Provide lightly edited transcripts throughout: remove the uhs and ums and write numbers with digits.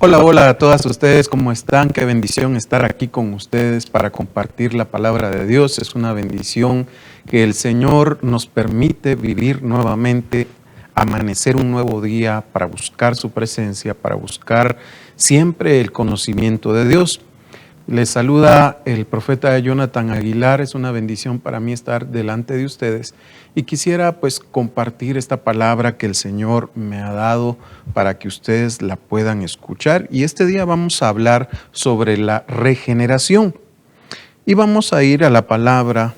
Hola, hola a todas ustedes, ¿cómo están? Qué bendición estar aquí con ustedes para compartir la palabra de Dios. Es una bendición que el Señor nos permite vivir nuevamente, amanecer un nuevo día para buscar su presencia, para buscar siempre el conocimiento de Dios. Les saluda el profeta Jonathan Aguilar. Es una bendición para mí estar delante de ustedes y quisiera pues compartir esta palabra que el Señor me ha dado para que ustedes la puedan escuchar. Y este día vamos a hablar sobre la regeneración y vamos a ir a la palabra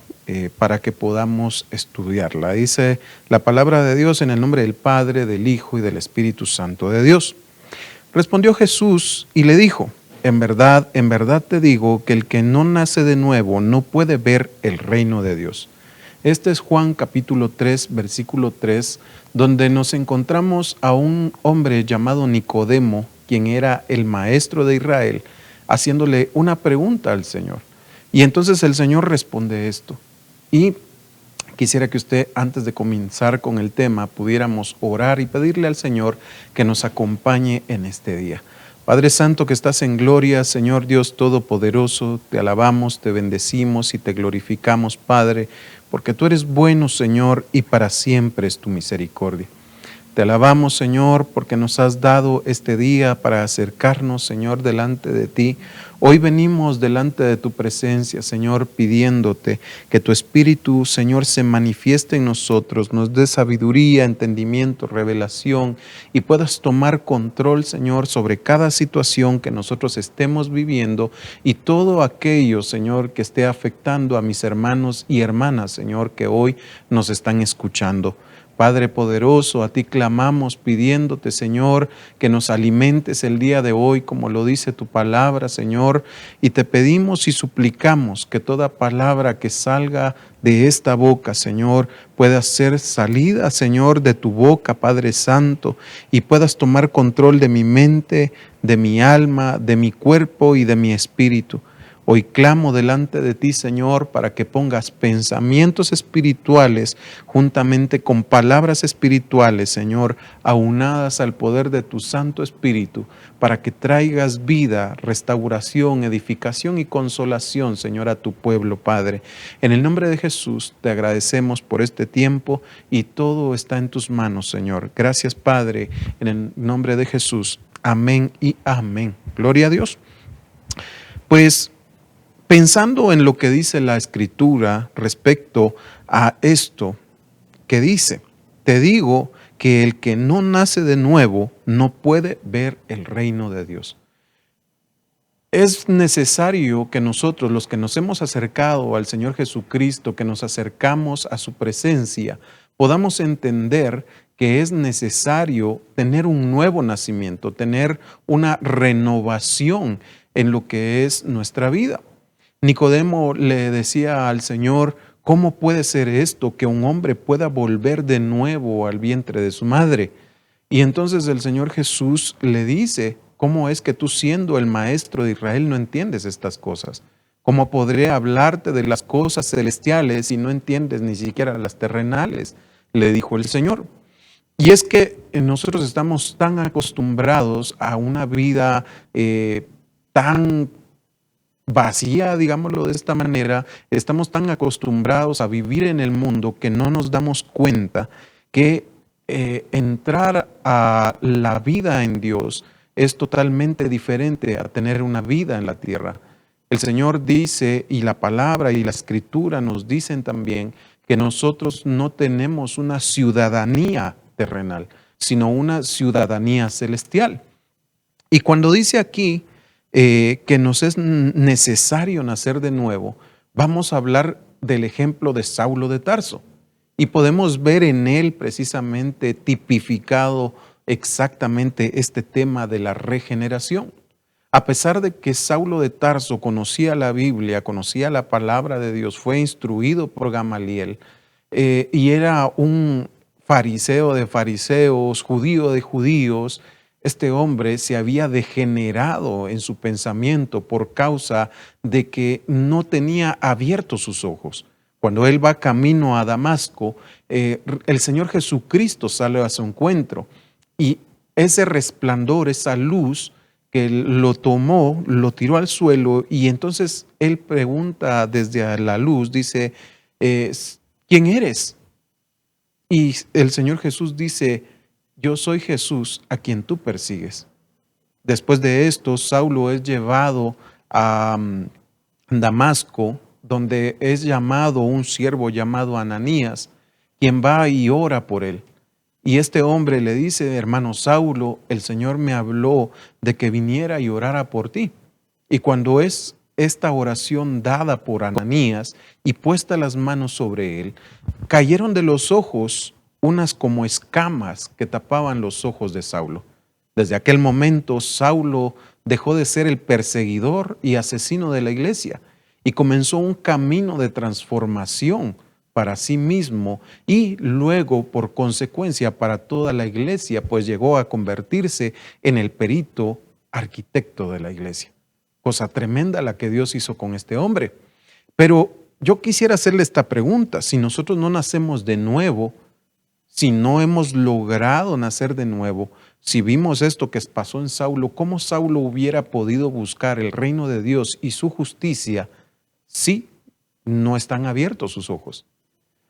para que podamos estudiarla. Dice la palabra de Dios en el nombre del Padre, del Hijo y del Espíritu Santo de Dios. Respondió Jesús y le dijo: en verdad te digo que el que no nace de nuevo no puede ver el reino de Dios. Este es Juan capítulo 3, versículo 3, donde nos encontramos a un hombre llamado Nicodemo, quien era el maestro de Israel, haciéndole una pregunta al Señor. Y entonces el Señor responde esto. Y quisiera que usted, antes de comenzar con el tema, pudiéramos orar y pedirle al Señor que nos acompañe en este día. Padre Santo que estás en gloria, Señor Dios Todopoderoso, te alabamos, te bendecimos y te glorificamos, Padre, porque tú eres bueno, Señor, y para siempre es tu misericordia. Te alabamos, Señor, porque nos has dado este día para acercarnos, Señor, delante de ti. Hoy venimos delante de tu presencia, Señor, pidiéndote que tu Espíritu, Señor, se manifieste en nosotros, nos dé sabiduría, entendimiento, revelación y puedas tomar control, Señor, sobre cada situación que nosotros estemos viviendo y todo aquello, Señor, que esté afectando a mis hermanos y hermanas, Señor, que hoy nos están escuchando. Padre poderoso, a ti clamamos pidiéndote, Señor, que nos alimentes el día de hoy, como lo dice tu palabra, Señor, y te pedimos y suplicamos que toda palabra que salga de esta boca, Señor, pueda ser salida, Señor, de tu boca, Padre Santo, y puedas tomar control de mi mente, de mi alma, de mi cuerpo y de mi espíritu. Hoy clamo delante de ti, Señor, para que pongas pensamientos espirituales juntamente con palabras espirituales, Señor, aunadas al poder de tu Santo Espíritu, para que traigas vida, restauración, edificación y consolación, Señor, a tu pueblo, Padre. En el nombre de Jesús te agradecemos por este tiempo y todo está en tus manos, Señor. Gracias, Padre, en el nombre de Jesús. Amén y amén. Gloria a Dios. Pues, pensando en lo que dice la Escritura respecto a esto que dice, te digo que el que no nace de nuevo no puede ver el reino de Dios. Es necesario que nosotros, los que nos hemos acercado al Señor Jesucristo, que nos acercamos a su presencia, podamos entender que es necesario tener un nuevo nacimiento, tener una renovación en lo que es nuestra vida. Nicodemo le decía al Señor: ¿cómo puede ser esto, que un hombre pueda volver de nuevo al vientre de su madre? Y entonces el Señor Jesús le dice: ¿cómo es que tú, siendo el maestro de Israel, no entiendes estas cosas? ¿Cómo podré hablarte de las cosas celestiales si no entiendes ni siquiera las terrenales? Le dijo el Señor. Y es que nosotros estamos tan acostumbrados a una vida tan vacía, digámoslo de esta manera, estamos tan acostumbrados a vivir en el mundo que no nos damos cuenta que entrar a la vida en Dios es totalmente diferente a tener una vida en la tierra. El Señor dice, y la palabra y la Escritura nos dicen también, que nosotros no tenemos una ciudadanía terrenal, sino una ciudadanía celestial. Y cuando dice aquí que nos es necesario nacer de nuevo, vamos a hablar del ejemplo de Saulo de Tarso. Y podemos ver en él precisamente tipificado exactamente este tema de la regeneración. A pesar de que Saulo de Tarso conocía la Biblia, conocía la palabra de Dios, fue instruido por Gamaliel y era un fariseo de fariseos, judío de judíos, este hombre se había degenerado en su pensamiento por causa de que no tenía abiertos sus ojos. Cuando él va camino a Damasco, el Señor Jesucristo sale a su encuentro y ese resplandor, esa luz que lo tomó, lo tiró al suelo y entonces él pregunta desde la luz, dice, eh, ¿quién eres? Y el Señor Jesús dice, yo soy Jesús a quien tú persigues. Después de esto, Saulo es llevado a Damasco, donde es llamado un siervo llamado Ananías, quien va y ora por él. Y este hombre le dice, hermano Saulo, el Señor me habló de que viniera y orara por ti. Y cuando es esta oración dada por Ananías y puesta las manos sobre él, cayeron de los ojos unas como escamas que tapaban los ojos de Saulo. Desde aquel momento, Saulo dejó de ser el perseguidor y asesino de la iglesia y comenzó un camino de transformación para sí mismo y luego, por consecuencia, para toda la iglesia, pues llegó a convertirse en el perito arquitecto de la iglesia. Cosa tremenda la que Dios hizo con este hombre. Pero yo quisiera hacerle esta pregunta: si nosotros no nacemos de nuevo, si no hemos logrado nacer de nuevo, si vimos esto que pasó en Saulo, ¿cómo Saulo hubiera podido buscar el reino de Dios y su justicia si no están abiertos sus ojos?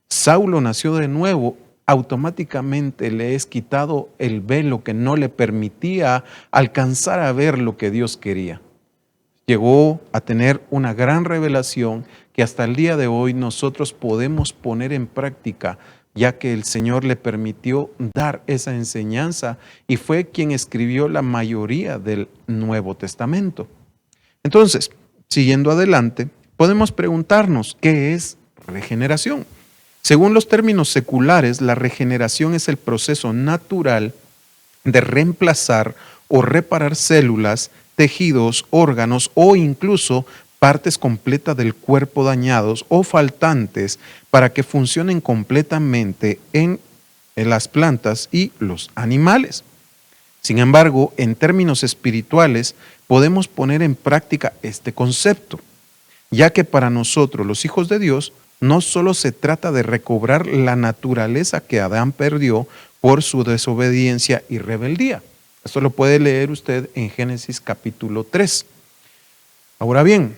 Saulo nació de nuevo, automáticamente le es quitado el velo que no le permitía alcanzar a ver lo que Dios quería. Llegó a tener una gran revelación que hasta el día de hoy nosotros podemos poner en práctica, ya que el Señor le permitió dar esa enseñanza y fue quien escribió la mayoría del Nuevo Testamento. Entonces, siguiendo adelante, podemos preguntarnos, ¿qué es regeneración? Según los términos seculares, la regeneración es el proceso natural de reemplazar o reparar células, tejidos, órganos o incluso partes completas del cuerpo dañados o faltantes para que funcionen completamente en las plantas y los animales. Sin embargo, en términos espirituales, podemos poner en práctica este concepto, ya que para nosotros, los hijos de Dios, no solo se trata de recobrar la naturaleza que Adán perdió por su desobediencia y rebeldía. Esto lo puede leer usted en Génesis capítulo 3. Ahora bien,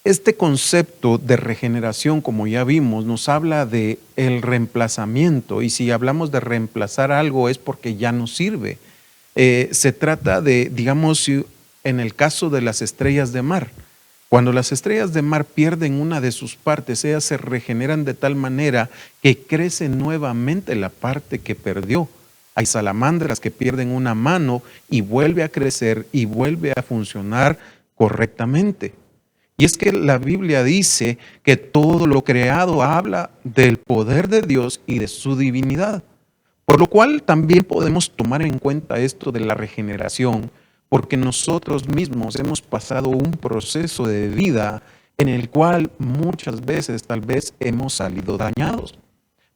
este concepto de regeneración, como ya vimos, nos habla de el reemplazamiento, y si hablamos de reemplazar algo es porque ya no sirve. Se trata de, digamos, en el caso de las estrellas de mar, cuando las estrellas de mar pierden una de sus partes, ellas se regeneran de tal manera que crece nuevamente la parte que perdió. Hay salamandras que pierden una mano y vuelve a crecer y vuelve a funcionar correctamente. Y es que la Biblia dice que todo lo creado habla del poder de Dios y de su divinidad. Por lo cual también podemos tomar en cuenta esto de la regeneración, porque nosotros mismos hemos pasado un proceso de vida en el cual muchas veces tal vez hemos salido dañados.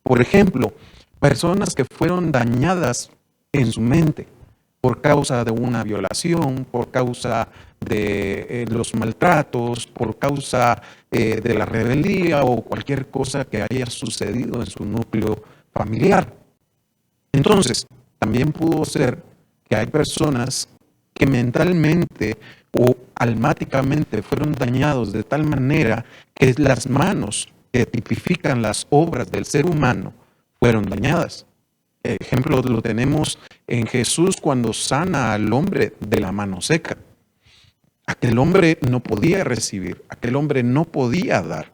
Por ejemplo, personas que fueron dañadas en su mente por causa de una violación, por causa de los maltratos, por causa de la rebeldía o cualquier cosa que haya sucedido en su núcleo familiar. Entonces, también pudo ser que hay personas que mentalmente o almáticamente fueron dañados de tal manera que las manos que tipifican las obras del ser humano fueron dañadas. El ejemplo lo tenemos en Jesús cuando sana al hombre de la mano seca. Aquel hombre no podía recibir, aquel hombre no podía dar.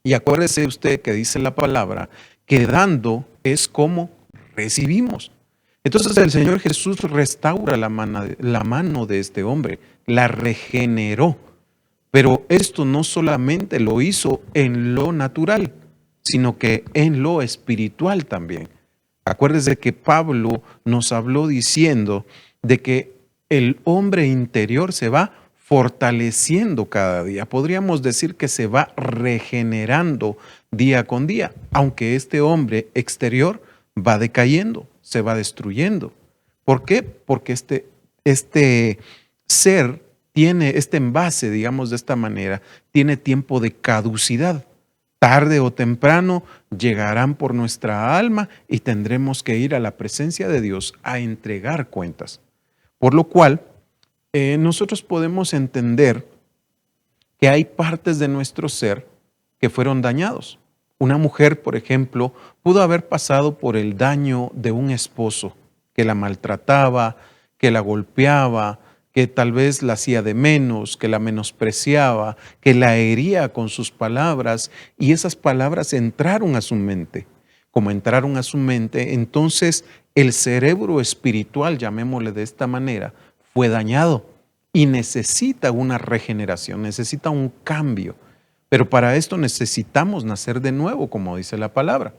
Y acuérdese usted que dice la palabra que dando es como recibimos. Entonces el Señor Jesús restaura la mano de este hombre, la regeneró. Pero esto no solamente lo hizo en lo natural, sino que en lo espiritual también. Acuérdese que Pablo nos habló diciendo de que el hombre interior se va fortaleciendo cada día. Podríamos decir que se va regenerando día con día, aunque este hombre exterior va decayendo, se va destruyendo. ¿Por qué? Porque este ser tiene, este envase, digamos de esta manera, tiene tiempo de caducidad. Tarde o temprano llegarán por nuestra alma y tendremos que ir a la presencia de Dios a entregar cuentas. Por lo cual, nosotros podemos entender que hay partes de nuestro ser que fueron dañados. Una mujer, por ejemplo, pudo haber pasado por el daño de un esposo que la maltrataba, que la golpeaba, que tal vez la hacía de menos, que la menospreciaba, que la hería con sus palabras, y esas palabras entraron a su mente. Como entraron a su mente, entonces el cerebro espiritual, llamémosle de esta manera, fue dañado y necesita una regeneración, necesita un cambio. Pero para esto necesitamos nacer de nuevo, como dice la palabra.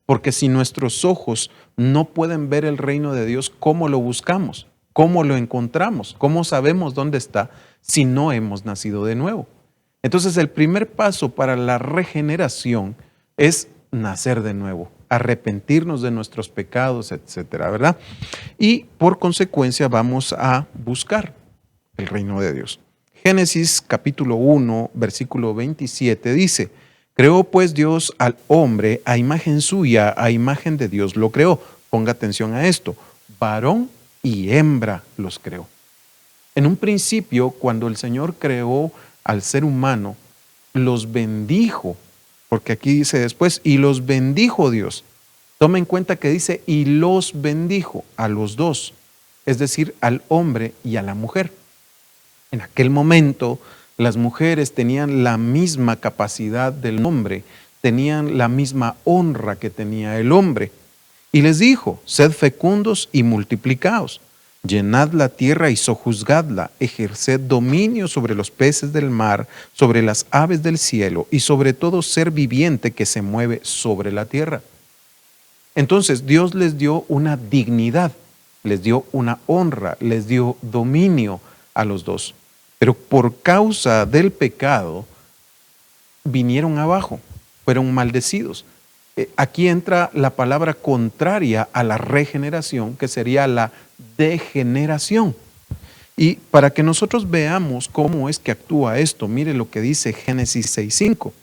Porque si nuestros ojos no pueden ver el reino de Dios, ¿cómo lo buscamos? ¿Cómo lo encontramos? ¿Cómo sabemos dónde está si no hemos nacido de nuevo? Entonces el primer paso para la regeneración es nacer de nuevo, arrepentirnos de nuestros pecados, etcétera, ¿verdad? Y por consecuencia vamos a buscar el reino de Dios. Génesis capítulo 1, versículo 27 dice, creó pues Dios al hombre a imagen suya, a imagen de Dios lo creó. Ponga atención a esto, varón y hembra los creó. En un principio, cuando el Señor creó al ser humano, los bendijo, porque aquí dice después, y los bendijo Dios. Toma en cuenta que dice, y los bendijo a los dos, es decir, al hombre y a la mujer. En aquel momento, las mujeres tenían la misma capacidad del hombre, tenían la misma honra que tenía el hombre. Y les dijo, sed fecundos y multiplicaos, llenad la tierra y sojuzgadla, ejerced dominio sobre los peces del mar, sobre las aves del cielo y sobre todo ser viviente que se mueve sobre la tierra. Entonces Dios les dio una dignidad, les dio una honra, les dio dominio a los dos. Pero por causa del pecado vinieron abajo, fueron maldecidos. Aquí entra la palabra contraria a la regeneración, que sería la degeneración. Y para que nosotros veamos cómo es que actúa esto, mire lo que dice Génesis 6:5.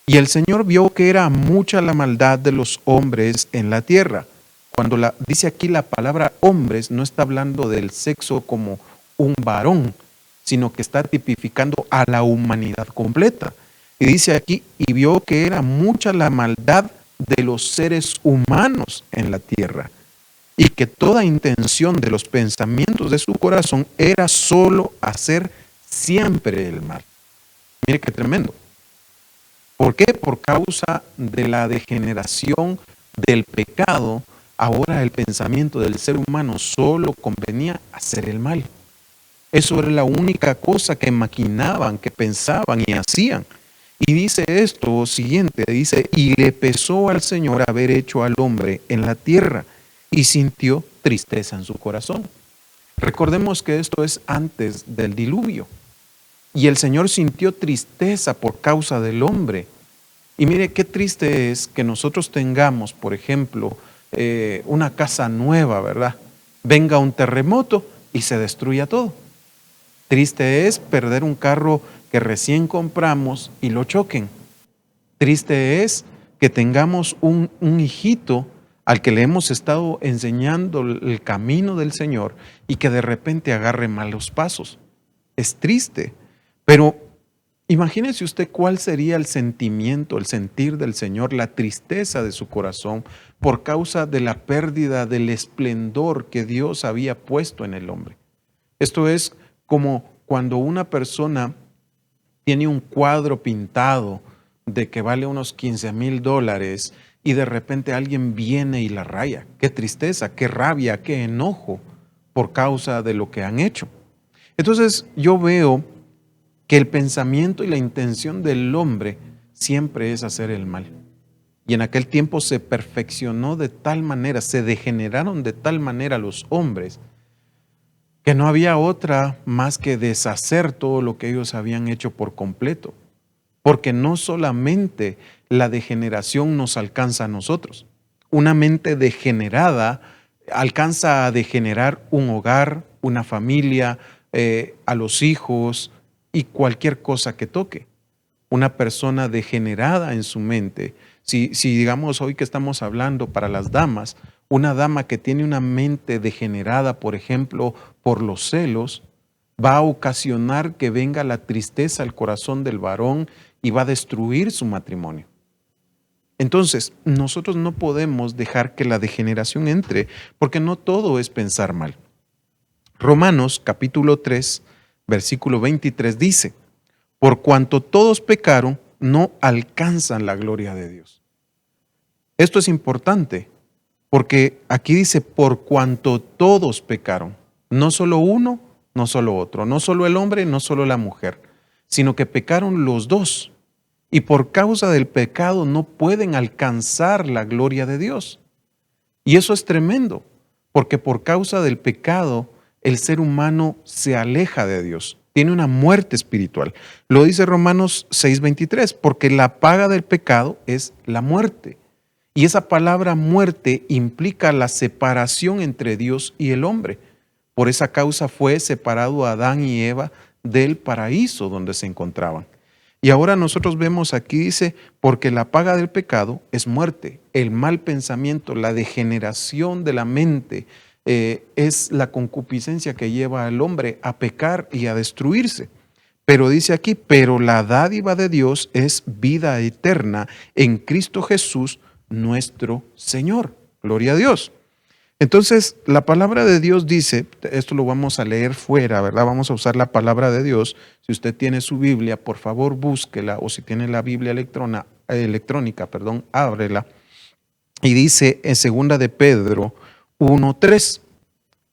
Y el Señor vio que era mucha la maldad de los hombres en la tierra. Cuando dice aquí la palabra hombres, no está hablando del sexo como un varón, sino que está tipificando a la humanidad completa. Y dice aquí, y vio que era mucha la maldad de los seres humanos en la tierra, y que toda intención de los pensamientos de su corazón era solo hacer siempre el mal. Mire qué tremendo. ¿Por qué? Por causa de la degeneración del pecado, ahora el pensamiento del ser humano solo convenía hacer el mal. Eso era la única cosa que maquinaban, que pensaban y hacían. Y dice esto siguiente, dice, y le pesó al Señor haber hecho al hombre en la tierra y sintió tristeza en su corazón. Recordemos que esto es antes del diluvio. Y el Señor sintió tristeza por causa del hombre. Y mire qué triste es que nosotros tengamos, por ejemplo, una casa nueva, ¿verdad? Venga un terremoto y se destruya todo. Triste es perder un carro que recién compramos y lo choquen. Triste es que tengamos un hijito al que le hemos estado enseñando el camino del Señor y que de repente agarre malos pasos. Es triste, pero imagínese usted cuál sería el sentimiento, el sentir del Señor, la tristeza de su corazón por causa de la pérdida del esplendor que Dios había puesto en el hombre. Esto es como cuando una persona tiene un cuadro pintado de que vale unos $15,000 y de repente alguien viene y la raya. Qué tristeza, qué rabia, qué enojo por causa de lo que han hecho. Entonces yo veo que el pensamiento y la intención del hombre siempre es hacer el mal. Y en aquel tiempo se perfeccionó de tal manera, se degeneraron de tal manera los hombres, que no había otra más que deshacer todo lo que ellos habían hecho por completo. Porque no solamente la degeneración nos alcanza a nosotros. Una mente degenerada alcanza a degenerar un hogar, una familia, a los hijos y cualquier cosa que toque. Una persona degenerada en su mente, si digamos hoy que estamos hablando para las damas, una dama que tiene una mente degenerada, por ejemplo, por los celos, va a ocasionar que venga la tristeza al corazón del varón y va a destruir su matrimonio. Entonces, nosotros no podemos dejar que la degeneración entre, porque no todo es pensar mal. Romanos capítulo 3, versículo 23 dice, por cuanto todos pecaron, no alcanzan la gloria de Dios. Esto es importante, porque aquí dice, por cuanto todos pecaron, no solo uno, no solo otro, no solo el hombre, no solo la mujer, sino que pecaron los dos. Y por causa del pecado no pueden alcanzar la gloria de Dios. Y eso es tremendo, porque por causa del pecado el ser humano se aleja de Dios, tiene una muerte espiritual. Lo dice Romanos 6:23, porque la paga del pecado es la muerte. Y esa palabra muerte implica la separación entre Dios y el hombre. Por esa causa fue separado Adán y Eva del paraíso donde se encontraban. Y ahora nosotros vemos aquí, dice, porque la paga del pecado es muerte. El mal pensamiento, la degeneración de la mente, es la concupiscencia que lleva al hombre a pecar y a destruirse. Pero dice aquí, pero la dádiva de Dios es vida eterna en Cristo Jesús, nuestro Señor. Gloria a Dios. Entonces, la palabra de Dios dice, esto lo vamos a leer fuera, ¿verdad? Vamos a usar la palabra de Dios. Si usted tiene su Biblia, por favor búsquela, o si tiene la Biblia electrónica, ábrela. Y dice en 2 de Pedro 1:3.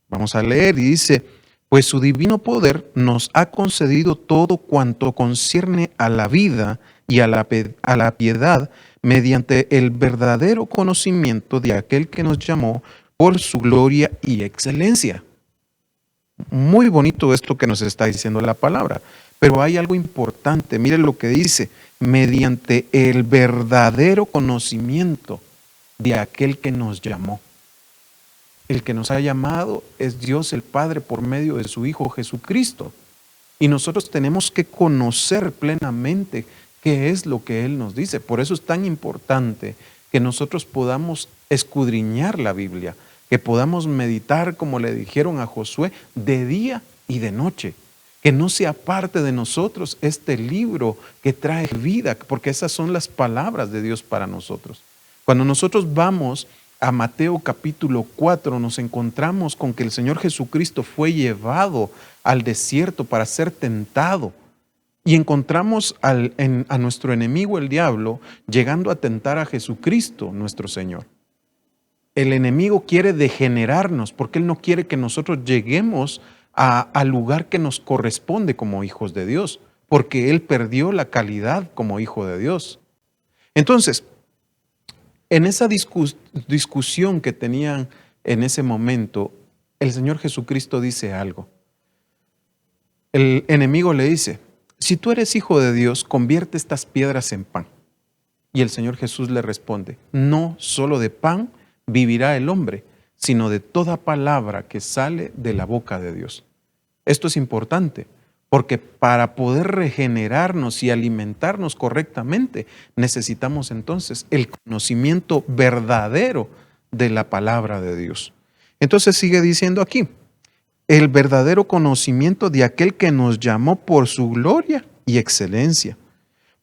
Vamos a leer y dice, pues su divino poder nos ha concedido todo cuanto concierne a la vida y a la piedad mediante el verdadero conocimiento de aquel que nos llamó por su gloria y excelencia. Muy bonito esto que nos está diciendo la palabra, pero hay algo importante. Mire lo que dice, mediante el verdadero conocimiento de aquel que nos llamó. El que nos ha llamado es Dios el Padre por medio de su Hijo Jesucristo. Y nosotros tenemos que conocer plenamente qué es lo que Él nos dice. Por eso es tan importante que nosotros podamos escudriñar la Biblia, que podamos meditar, como le dijeron a Josué, de día y de noche. Que no sea parte de nosotros este libro que trae vida, porque esas son las palabras de Dios para nosotros. Cuando nosotros vamos a Mateo capítulo 4, nos encontramos con que el Señor Jesucristo fue llevado al desierto para ser tentado. Y encontramos a nuestro enemigo el diablo llegando a tentar a Jesucristo, nuestro Señor. El enemigo quiere degenerarnos porque él no quiere que nosotros lleguemos al lugar que nos corresponde como hijos de Dios, porque él perdió la calidad como hijo de Dios. Entonces, en esa discusión que tenían en ese momento, el Señor Jesucristo dice algo. El enemigo le dice, si tú eres hijo de Dios, convierte estas piedras en pan. Y el Señor Jesús le responde, no solo de pan vivirá el hombre, sino de toda palabra que sale de la boca de Dios. Esto es importante, porque para poder regenerarnos y alimentarnos correctamente, necesitamos entonces el conocimiento verdadero de la palabra de Dios. Entonces sigue diciendo aquí, el verdadero conocimiento de aquel que nos llamó por su gloria y excelencia,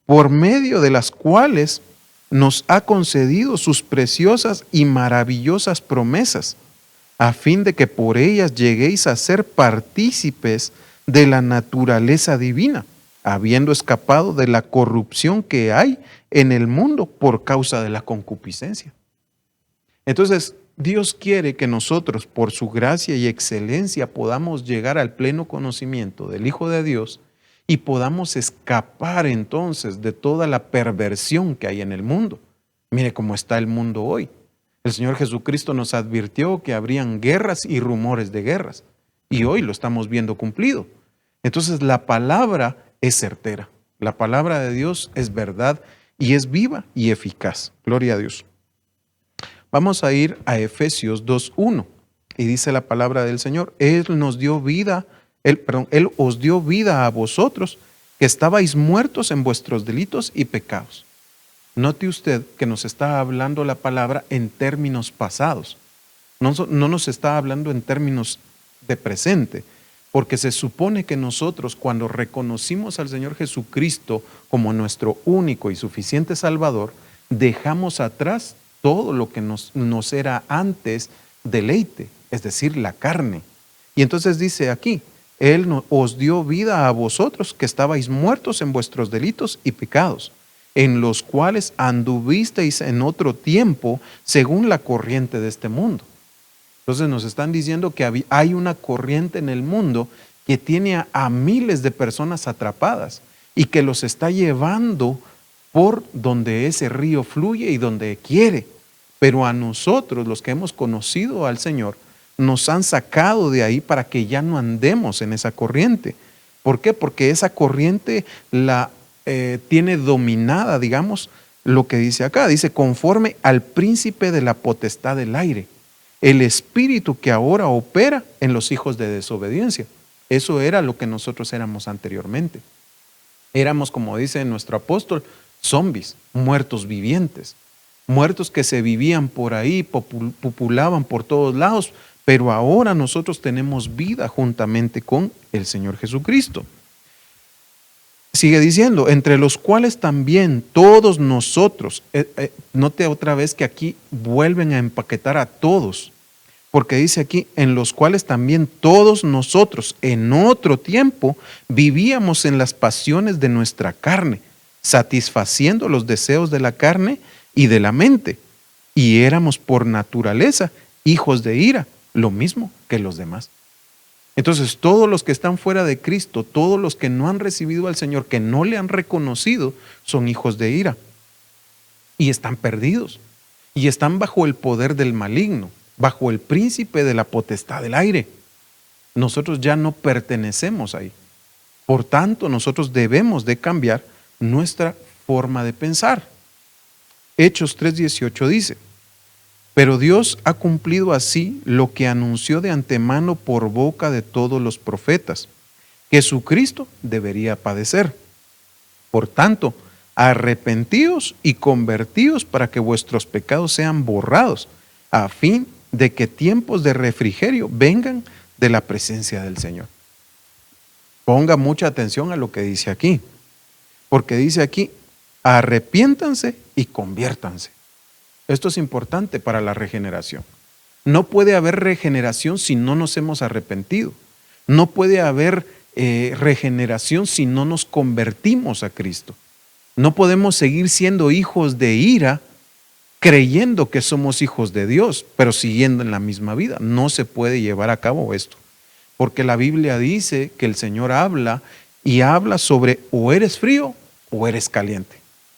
por medio de las cuales nos ha concedido sus preciosas y maravillosas promesas, a fin de que por ellas lleguéis a ser partícipes de la naturaleza divina, habiendo escapado de la corrupción que hay en el mundo por causa de la concupiscencia. Entonces, Dios quiere que nosotros, por su gracia y excelencia, podamos llegar al pleno conocimiento del Hijo de Dios y podamos escapar entonces de toda la perversión que hay en el mundo. Mire cómo está el mundo hoy. El Señor Jesucristo nos advirtió que habrían guerras y rumores de guerras. Y hoy lo estamos viendo cumplido. Entonces la palabra es certera. La palabra de Dios es verdad y es viva y eficaz. Gloria a Dios. Vamos a ir a Efesios 2:1 y dice la palabra del Señor, Él os dio vida a vosotros que estabais muertos en vuestros delitos y pecados. Note usted que nos está hablando la palabra en términos pasados. No nos está hablando en términos de presente, porque se supone que nosotros, cuando reconocimos al Señor Jesucristo como nuestro único y suficiente Salvador, dejamos atrás todo lo que nos era antes deleite, es decir, la carne. Y entonces dice aquí, Él os dio vida a vosotros que estabais muertos en vuestros delitos y pecados, en los cuales anduvisteis en otro tiempo según la corriente de este mundo. Entonces nos están diciendo que hay una corriente en el mundo que tiene a miles de personas atrapadas y que los está llevando por donde ese río fluye y donde quiere. Pero a nosotros, los que hemos conocido al Señor, nos han sacado de ahí para que ya no andemos en esa corriente. ¿Por qué? Porque esa corriente la tiene dominada, digamos, lo que dice acá. Dice, conforme al príncipe de la potestad del aire, el espíritu que ahora opera en los hijos de desobediencia. Eso era lo que nosotros éramos anteriormente. Éramos, como dice nuestro apóstol, zombies, muertos vivientes, muertos que se vivían por ahí, populaban por todos lados, pero ahora nosotros tenemos vida juntamente con el Señor Jesucristo. Sigue diciendo, entre los cuales también todos nosotros, note otra vez que aquí vuelven a empaquetar a todos, porque dice aquí, en los cuales también todos nosotros en otro tiempo vivíamos en las pasiones de nuestra carne, satisfaciendo los deseos de la carne y de la mente, y éramos por naturaleza hijos de ira, lo mismo que los demás. Entonces, todos los que están fuera de Cristo, todos los que no han recibido al Señor, que no le han reconocido, son hijos de ira. Y están perdidos. Y están bajo el poder del maligno, bajo el príncipe de la potestad del aire. Nosotros ya no pertenecemos ahí. Por tanto, nosotros debemos de cambiar nuestra forma de pensar. Hechos 3:18 dice, pero Dios ha cumplido así lo que anunció de antemano por boca de todos los profetas, que su Cristo debería padecer. Por tanto, arrepentíos y convertíos para que vuestros pecados sean borrados, a fin de que tiempos de refrigerio vengan de la presencia del Señor. Ponga mucha atención a lo que dice aquí, porque dice aquí, arrepiéntanse y conviértanse. Esto es importante para la regeneración. No puede haber regeneración si no nos hemos arrepentido. No puede haber regeneración si no nos convertimos a Cristo. No podemos seguir siendo hijos de ira creyendo que somos hijos de Dios, pero siguiendo en la misma vida. No se puede llevar a cabo esto. Porque la Biblia dice que el Señor habla y habla sobre o eres frío o eres caliente.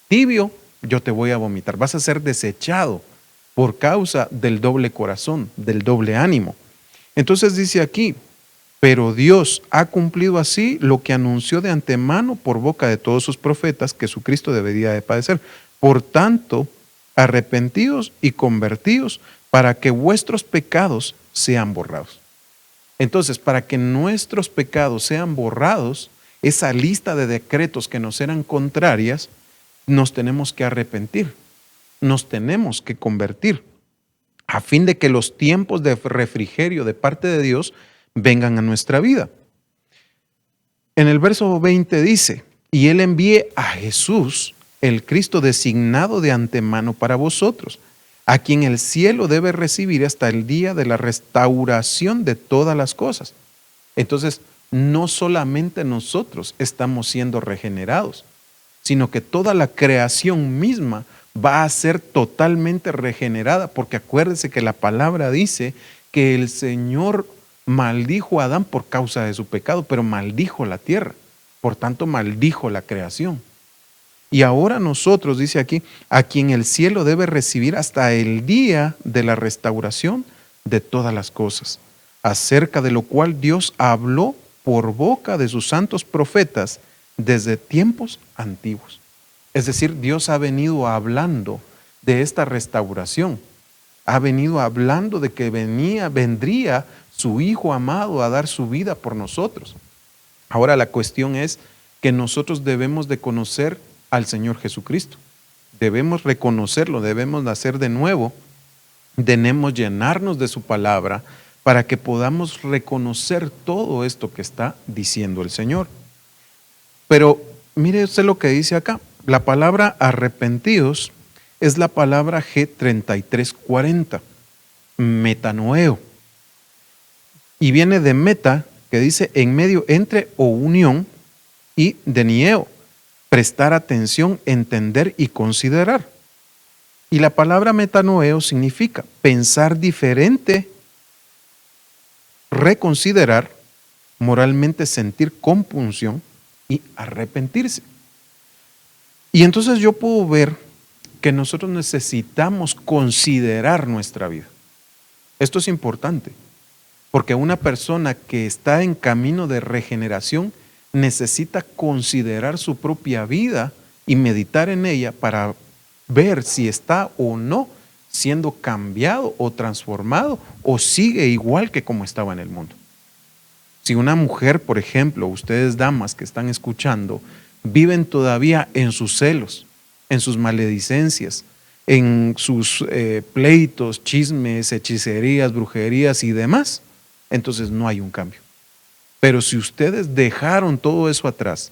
Tibio, yo te voy a vomitar. Vas a ser desechado por causa del doble corazón, del doble ánimo. Entonces dice aquí, pero Dios ha cumplido así lo que anunció de antemano por boca de todos sus profetas, que su Cristo debería de padecer. Por tanto, arrepentidos y convertidos para que vuestros pecados sean borrados. Entonces, para que nuestros pecados sean borrados, esa lista de decretos que nos eran contrarias, nos tenemos que arrepentir, nos tenemos que convertir, a fin de que los tiempos de refrigerio de parte de Dios vengan a nuestra vida. En el verso 20 dice, y Él envíe a Jesús, el Cristo designado de antemano para vosotros, a quien el cielo debe recibir hasta el día de la restauración de todas las cosas. Entonces, no solamente nosotros estamos siendo regenerados, sino que toda la creación misma va a ser totalmente regenerada, porque acuérdense que la palabra dice que el Señor maldijo a Adán por causa de su pecado, pero maldijo la tierra, por tanto maldijo la creación. Y ahora nosotros, dice aquí, a quien el cielo debe recibir hasta el día de la restauración de todas las cosas, acerca de lo cual Dios habló por boca de sus santos profetas desde tiempos antiguos. Es decir, Dios ha venido hablando de esta restauración, ha venido hablando de que vendría su Hijo amado a dar su vida por nosotros. Ahora la cuestión es que nosotros debemos de conocer al Señor Jesucristo. Debemos reconocerlo, debemos nacer de nuevo, debemos llenarnos de su palabra para que podamos reconocer todo esto que está diciendo el Señor. Pero mire usted lo que dice acá. La palabra arrepentidos es la palabra G3340, metanoeo. Y viene de meta, que dice en medio, entre o unión, y de nieo, prestar atención, entender y considerar. Y la palabra metanoeo significa pensar diferente, reconsiderar, moralmente sentir compunción y arrepentirse. Y entonces yo puedo ver que nosotros necesitamos considerar nuestra vida. Esto es importante, porque una persona que está en camino de regeneración necesita considerar su propia vida y meditar en ella para ver si está o no siendo cambiado o transformado o sigue igual que como estaba en el mundo. Si una mujer, por ejemplo, ustedes damas que están escuchando, viven todavía en sus celos, en sus maledicencias, en sus pleitos, chismes, hechicerías, brujerías y demás, entonces no hay un cambio. Pero si ustedes dejaron todo eso atrás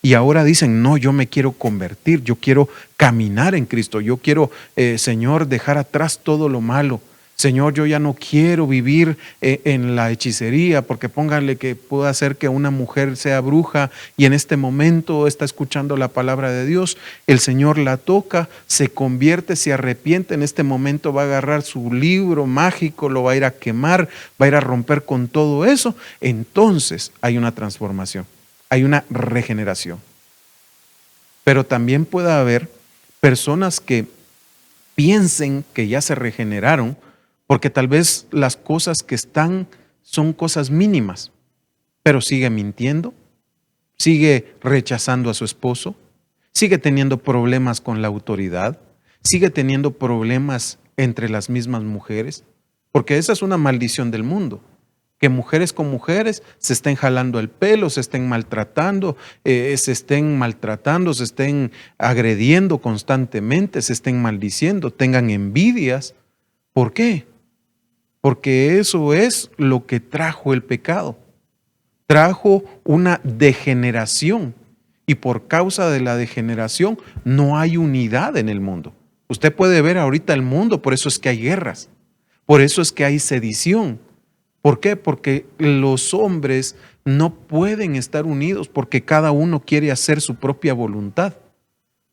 y ahora dicen, no, yo me quiero convertir, yo quiero caminar en Cristo, yo quiero, Señor, dejar atrás todo lo malo. Señor, yo ya no quiero vivir en la hechicería, porque póngale que pueda hacer que una mujer sea bruja y en este momento está escuchando la palabra de Dios, el Señor la toca, se convierte, se arrepiente, en este momento va a agarrar su libro mágico, lo va a ir a quemar, va a ir a romper con todo eso. Entonces hay una transformación, hay una regeneración. Pero también puede haber personas que piensen que ya se regeneraron, porque tal vez las cosas que están son cosas mínimas, pero sigue mintiendo, sigue rechazando a su esposo, sigue teniendo problemas con la autoridad, sigue teniendo problemas entre las mismas mujeres, porque esa es una maldición del mundo, que mujeres con mujeres se estén jalando el pelo, se estén maltratando, se estén agrediendo constantemente, se estén maldiciendo, tengan envidias. ¿Por qué? Porque eso es lo que trajo el pecado. Trajo una degeneración y por causa de la degeneración no hay unidad en el mundo. Usted puede ver ahorita el mundo, por eso es que hay guerras, por eso es que hay sedición. ¿Por qué? Porque los hombres no pueden estar unidos porque cada uno quiere hacer su propia voluntad.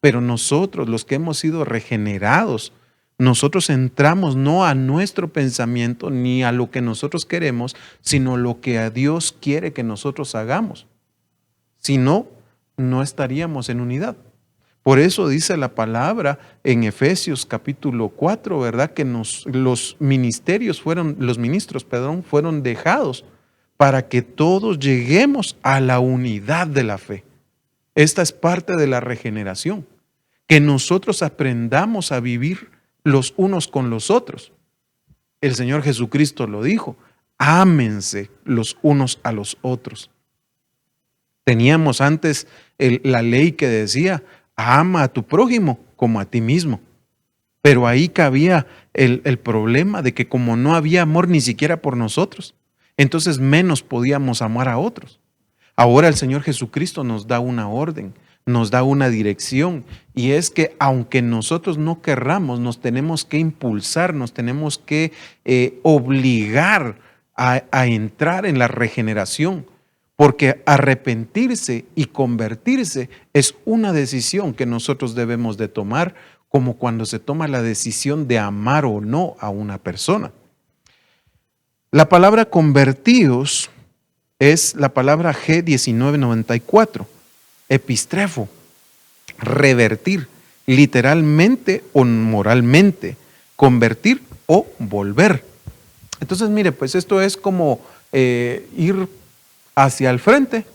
Pero nosotros, los que hemos sido regenerados, nosotros entramos no a nuestro pensamiento ni a lo que nosotros queremos, sino lo que a Dios quiere que nosotros hagamos. Si no, no estaríamos en unidad. Por eso dice la palabra en Efesios capítulo 4, ¿verdad? Que los ministros fueron dejados para que todos lleguemos a la unidad de la fe. Esta es parte de la regeneración, que nosotros aprendamos a vivir los unos con los otros. El Señor Jesucristo lo dijo, ámense los unos a los otros. Teníamos antes la ley que decía, ama a tu prójimo como a ti mismo. Pero ahí cabía el problema de que como no había amor ni siquiera por nosotros, entonces menos podíamos amar a otros. Ahora el Señor Jesucristo nos da una orden, nos da una dirección, y es que aunque nosotros no querramos, nos tenemos que impulsar, nos tenemos que obligar a entrar en la regeneración, porque arrepentirse y convertirse es una decisión que nosotros debemos de tomar, como cuando se toma la decisión de amar o no a una persona. La palabra convertidos es la palabra G1994, epistrefo, revertir, literalmente o moralmente, convertir o volver. Entonces, mire, pues esto es como ir hacia el frente,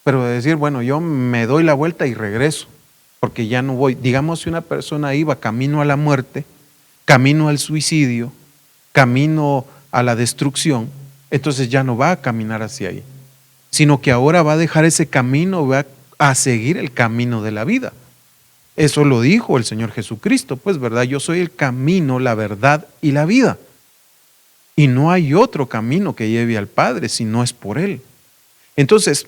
pero decir, bueno, yo me doy la vuelta y regreso, porque ya no voy. Digamos, si una persona iba camino a la muerte, camino al suicidio, camino a la destrucción, entonces ya no va a caminar hacia ahí, sino que ahora va a dejar ese camino, va a seguir el camino de la vida. Eso lo dijo el Señor Jesucristo, pues, ¿verdad? Yo soy el camino, la verdad y la vida. y no hay otro camino que lleve al Padre si no es por Él. Entonces,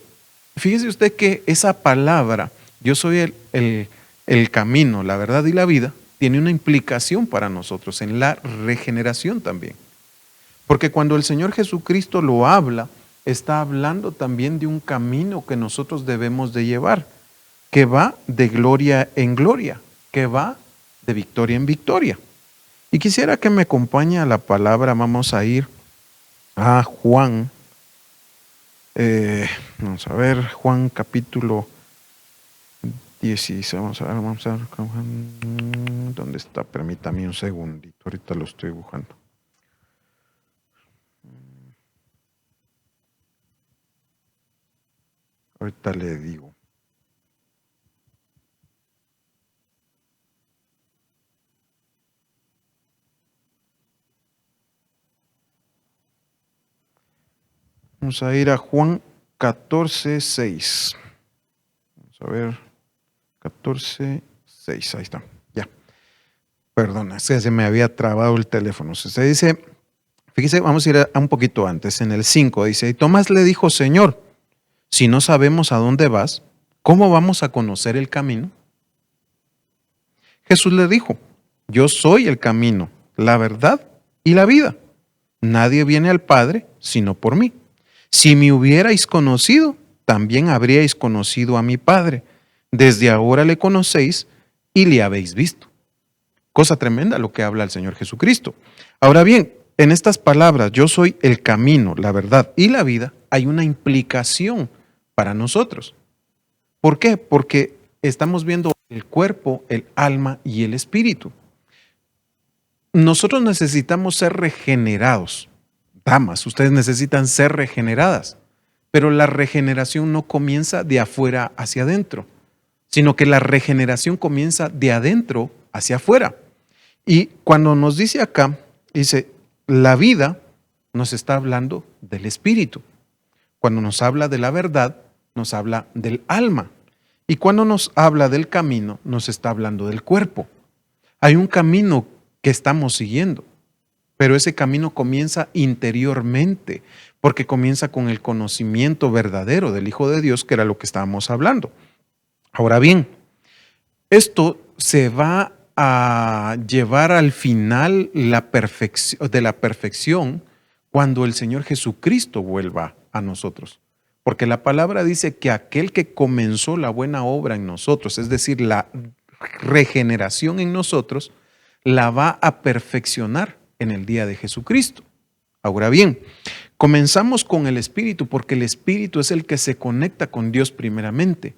fíjese usted que esa palabra, yo soy el camino, la verdad y la vida, tiene una implicación para nosotros en la regeneración también. Porque cuando el Señor Jesucristo lo habla, está hablando también de un camino que nosotros debemos de llevar, que va de gloria en gloria, que va de victoria en victoria. Y quisiera que me acompañe a la palabra, vamos a ir a Juan, vamos a ver, Juan capítulo 16, vamos a ver, ¿dónde está? Permítame un segundito, ahorita lo estoy buscando. Ahorita le digo. Vamos a ir a Juan 14:6. Vamos a ver, 14:6, ahí está, ya. Perdona, es que se me había trabado el teléfono. Se dice, fíjese, vamos a ir a un poquito antes, en el 5, dice, y Tomás le dijo, Señor, si no sabemos a dónde vas, ¿cómo vamos a conocer el camino? Jesús le dijo, yo soy el camino, la verdad y la vida. Nadie viene al Padre sino por mí. Si me hubierais conocido, también habríais conocido a mi Padre. Desde ahora le conocéis y le habéis visto. Cosa tremenda lo que habla el Señor Jesucristo. Ahora bien, en estas palabras, yo soy el camino, la verdad y la vida, hay una implicación para nosotros. ¿Por qué? Porque estamos viendo el cuerpo, el alma y el espíritu. Nosotros necesitamos ser regenerados. Damas, ustedes necesitan ser regeneradas, pero la regeneración no comienza de afuera hacia adentro, sino que la regeneración comienza de adentro hacia afuera. Y cuando nos dice acá, dice, la vida nos está hablando del espíritu. Cuando nos habla de la verdad, nos habla del alma. Y cuando nos habla del camino, nos está hablando del cuerpo. Hay un camino que estamos siguiendo, pero ese camino comienza interiormente, porque comienza con el conocimiento verdadero del Hijo de Dios, que era lo que estábamos hablando. Ahora bien, esto se va a llevar al final de la perfección cuando el Señor Jesucristo vuelva a nosotros. Porque la palabra dice que aquel que comenzó la buena obra en nosotros, es decir, la regeneración en nosotros, la va a perfeccionar en el día de Jesucristo. Ahora bien, comenzamos con el Espíritu porque el Espíritu es el que se conecta con Dios primeramente.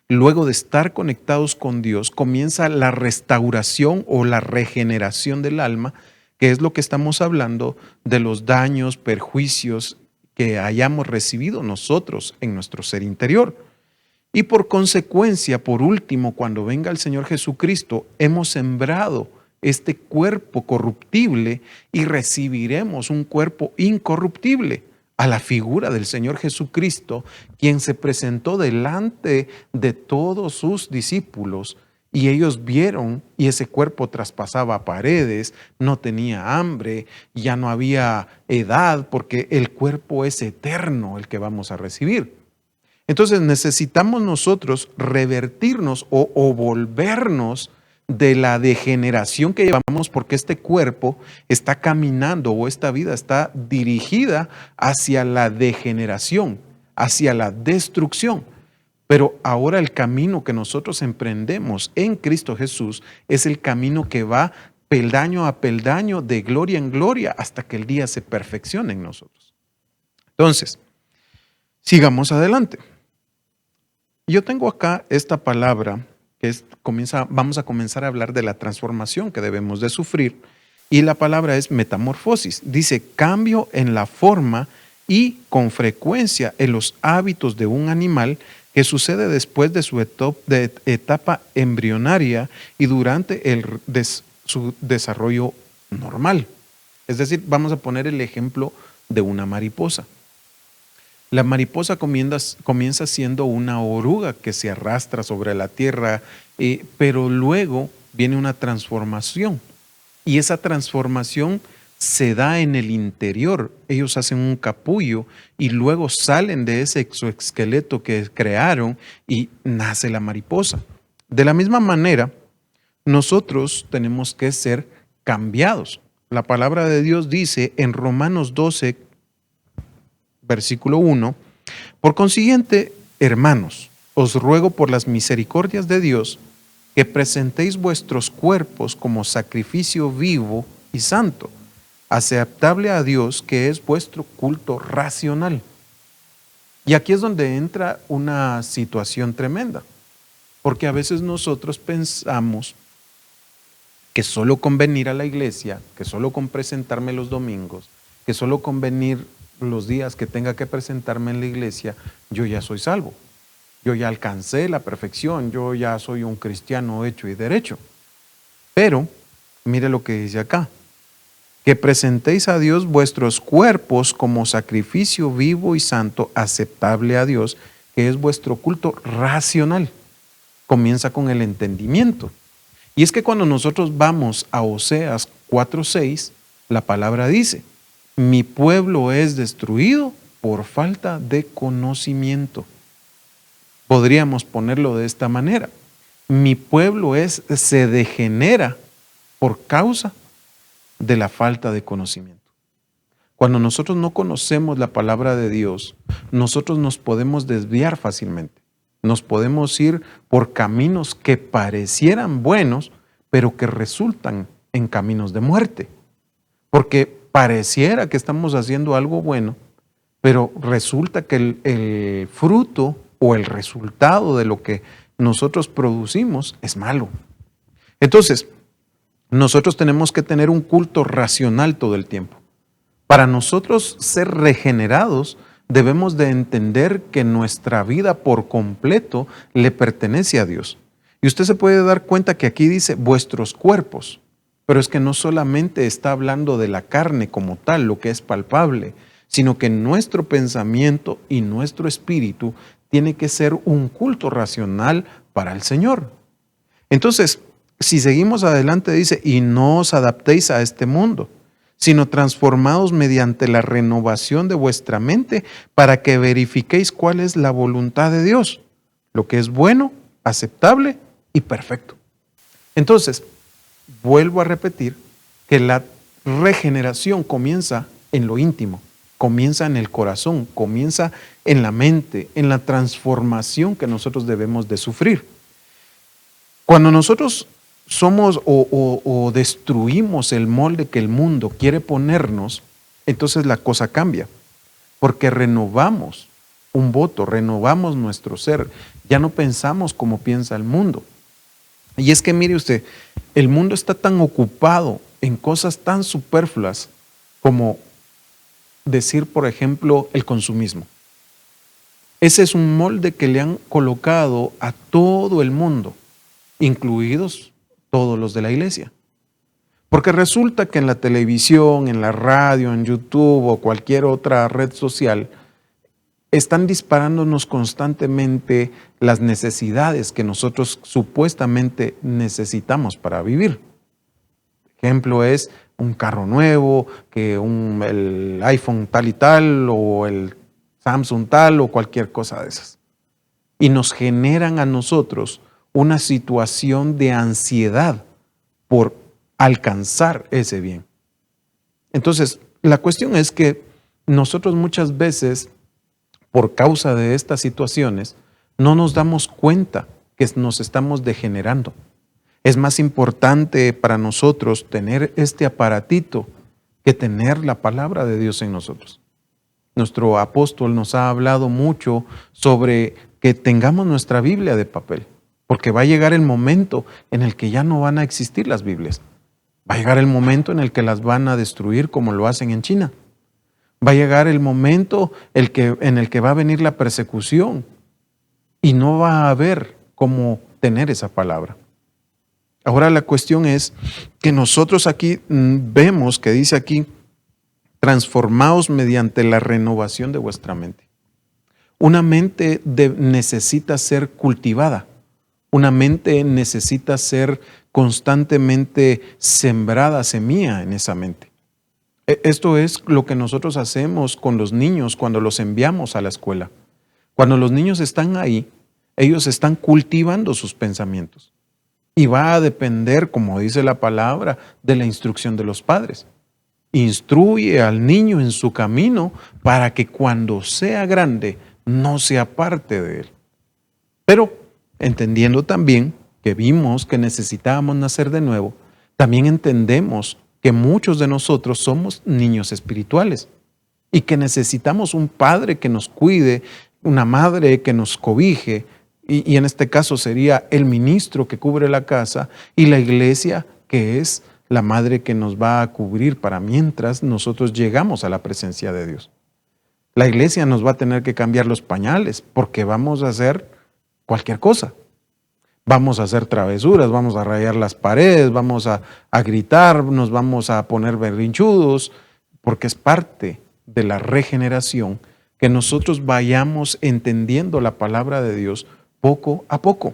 Luego de estar conectados con Dios, comienza la restauración o la regeneración del alma, que es lo que estamos hablando de los daños, perjuicios que hayamos recibido nosotros en nuestro ser interior. Y por consecuencia, por último, cuando venga el Señor Jesucristo, hemos sembrado este cuerpo corruptible y recibiremos un cuerpo incorruptible a la figura del Señor Jesucristo, quien se presentó delante de todos sus discípulos y ellos vieron y ese cuerpo traspasaba paredes, no tenía hambre, ya no había edad porque el cuerpo es eterno el que vamos a recibir. Entonces necesitamos nosotros revertirnos o volvernos de la degeneración que llevamos porque este cuerpo está caminando o esta vida está dirigida hacia la degeneración, hacia la destrucción. Pero ahora el camino que nosotros emprendemos en Cristo Jesús es el camino que va peldaño a peldaño, de gloria en gloria, hasta que el día se perfeccione en nosotros. Entonces, sigamos adelante. Yo tengo acá esta palabra que vamos a comenzar a hablar de la transformación que debemos de sufrir, y la palabra es metamorfosis. Dice cambio en la forma y con frecuencia en los hábitos de un animal que sucede después de su etapa embrionaria y durante su desarrollo normal. Es decir, vamos a poner el ejemplo de una mariposa. La mariposa comienza siendo una oruga que se arrastra sobre la tierra, pero luego viene una transformación. Y esa transformación se da en el interior. Ellos hacen un capullo y luego salen de ese exoesqueleto que crearon y nace la mariposa. De la misma manera, nosotros tenemos que ser cambiados. La palabra de Dios dice en Romanos 12, versículo 1, por consiguiente, hermanos, os ruego por las misericordias de Dios que presentéis vuestros cuerpos como sacrificio vivo y santo, aceptable a Dios, que es vuestro culto racional. Y aquí es donde entra una situación tremenda, porque a veces nosotros pensamos que solo con venir a la iglesia, que solo con presentarme los domingos, que solo con venir los días que tenga que presentarme en la iglesia, yo ya soy salvo. Yo ya alcancé la perfección, yo ya soy un cristiano hecho y derecho. Pero, mire lo que dice acá, que presentéis a Dios vuestros cuerpos como sacrificio vivo y santo, aceptable a Dios, que es vuestro culto racional. Comienza con el entendimiento. Y es que cuando nosotros vamos a Oseas 4:6, la palabra dice, mi pueblo es destruido por falta de conocimiento. Podríamos ponerlo de esta manera. Mi pueblo se degenera por causa de la falta de conocimiento. Cuando nosotros no conocemos la palabra de Dios, nosotros nos podemos desviar fácilmente. Nos podemos ir por caminos que parecieran buenos, pero que resultan en caminos de muerte. Porque pareciera que estamos haciendo algo bueno, pero resulta que el fruto o el resultado de lo que nosotros producimos es malo. Entonces, nosotros tenemos que tener un culto racional todo el tiempo. Para nosotros ser regenerados, debemos de entender que nuestra vida por completo le pertenece a Dios. Y usted se puede dar cuenta que aquí dice vuestros cuerpos, pero es que no solamente está hablando de la carne como tal, lo que es palpable, sino que nuestro pensamiento y nuestro espíritu tiene que ser un culto racional para el Señor. Entonces, si seguimos adelante, dice, y no os adaptéis a este mundo, sino transformados mediante la renovación de vuestra mente para que verifiquéis cuál es la voluntad de Dios, lo que es bueno, aceptable y perfecto. Entonces, vuelvo a repetir que la regeneración comienza en lo íntimo, comienza en el corazón, comienza en la mente, en la transformación que nosotros debemos de sufrir. Cuando nosotros somos o destruimos el molde que el mundo quiere ponernos, entonces la cosa cambia, porque renovamos un voto, renovamos nuestro ser, ya no pensamos como piensa el mundo. Y es que mire usted, el mundo está tan ocupado en cosas tan superfluas como decir, por ejemplo, el consumismo. Ese es un molde que le han colocado a todo el mundo, incluidos todos los de la iglesia. Porque resulta que en la televisión, en la radio, en YouTube o cualquier otra red social, están disparándonos constantemente las necesidades que nosotros supuestamente necesitamos para vivir. Ejemplo es un carro nuevo, que el iPhone tal y tal, o el Samsung tal, o cualquier cosa de esas. Y nos generan a nosotros una situación de ansiedad por alcanzar ese bien. Entonces, la cuestión es que nosotros muchas veces, por causa de estas situaciones, no nos damos cuenta que nos estamos degenerando. Es más importante para nosotros tener este aparatito que tener la palabra de Dios en nosotros. Nuestro apóstol nos ha hablado mucho sobre que tengamos nuestra Biblia de papel, porque va a llegar el momento en el que ya no van a existir las Biblias. Va a llegar el momento en el que las van a destruir como lo hacen en China. Va a llegar el momento en el que va a venir la persecución y no va a haber cómo tener esa palabra. Ahora la cuestión es que nosotros aquí vemos que dice aquí, transformaos mediante la renovación de vuestra mente. Una mente necesita ser cultivada. Una mente necesita ser constantemente sembrada semilla en esa mente. Esto es lo que nosotros hacemos con los niños cuando los enviamos a la escuela. Cuando los niños están ahí, ellos están cultivando sus pensamientos. Y va a depender, como dice la palabra, de la instrucción de los padres. Instruye al niño en su camino para que cuando sea grande no se aparte de él. Pero entendiendo también que vimos que necesitábamos nacer de nuevo, también entendemos que muchos de nosotros somos niños espirituales y que necesitamos un padre que nos cuide, una madre que nos cobije, y en este caso sería el ministro que cubre la casa y la iglesia que es la madre que nos va a cubrir para mientras nosotros llegamos a la presencia de Dios. La iglesia nos va a tener que cambiar los pañales porque vamos a hacer cualquier cosa. Vamos a hacer travesuras, vamos a rayar las paredes, vamos a gritar, nos vamos a poner berrinchudos, porque es parte de la regeneración que nosotros vayamos entendiendo la palabra de Dios poco a poco.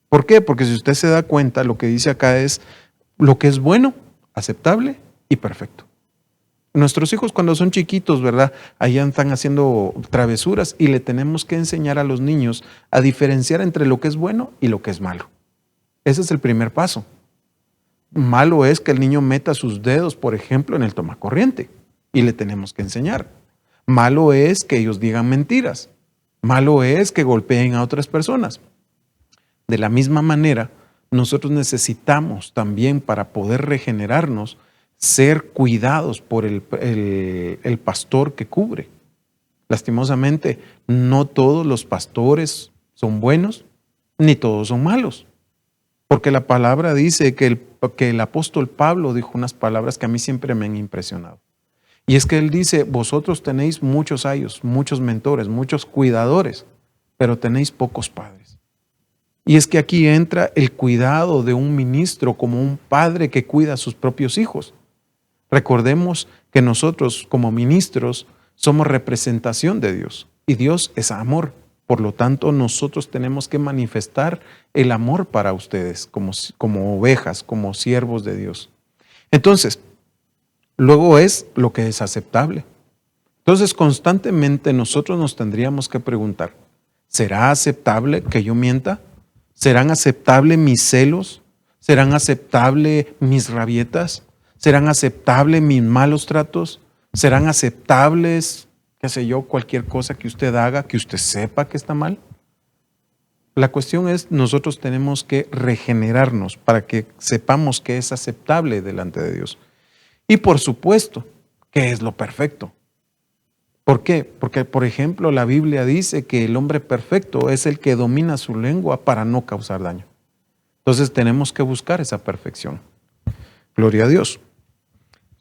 ¿Por qué? Porque si usted se da cuenta, lo que dice acá es lo que es bueno, aceptable y perfecto. Nuestros hijos cuando son chiquitos, ¿verdad? Allá están haciendo travesuras y le tenemos que enseñar a los niños a diferenciar entre lo que es bueno y lo que es malo. Ese es el primer paso. Malo es que el niño meta sus dedos, por ejemplo, en el tomacorriente y le tenemos que enseñar. Malo es que ellos digan mentiras. Malo es que golpeen a otras personas. De la misma manera, nosotros necesitamos también para poder regenerarnos ser cuidados por el pastor que cubre. Lastimosamente, no todos los pastores son buenos, ni todos son malos. Porque la palabra dice que el apóstol Pablo dijo unas palabras que a mí siempre me han impresionado. Y es que él dice, vosotros tenéis muchos ayos, muchos mentores, muchos cuidadores, pero tenéis pocos padres. Y es que aquí entra el cuidado de un ministro como un padre que cuida a sus propios hijos. Recordemos que nosotros como ministros somos representación de Dios y Dios es amor. Por lo tanto, nosotros tenemos que manifestar el amor para ustedes como ovejas, como siervos de Dios. Entonces, luego es lo que es aceptable. Entonces, constantemente nosotros nos tendríamos que preguntar, ¿será aceptable que yo mienta? ¿Serán aceptables mis celos? ¿Serán aceptables mis rabietas? ¿Serán aceptables mis malos tratos? ¿Serán aceptables, qué sé yo, cualquier cosa que usted haga, que usted sepa que está mal? La cuestión es, nosotros tenemos que regenerarnos para que sepamos que es aceptable delante de Dios. Y por supuesto, ¿qué es lo perfecto? ¿Por qué? Porque, por ejemplo, la Biblia dice que el hombre perfecto es el que domina su lengua para no causar daño. Entonces tenemos que buscar esa perfección. Gloria a Dios.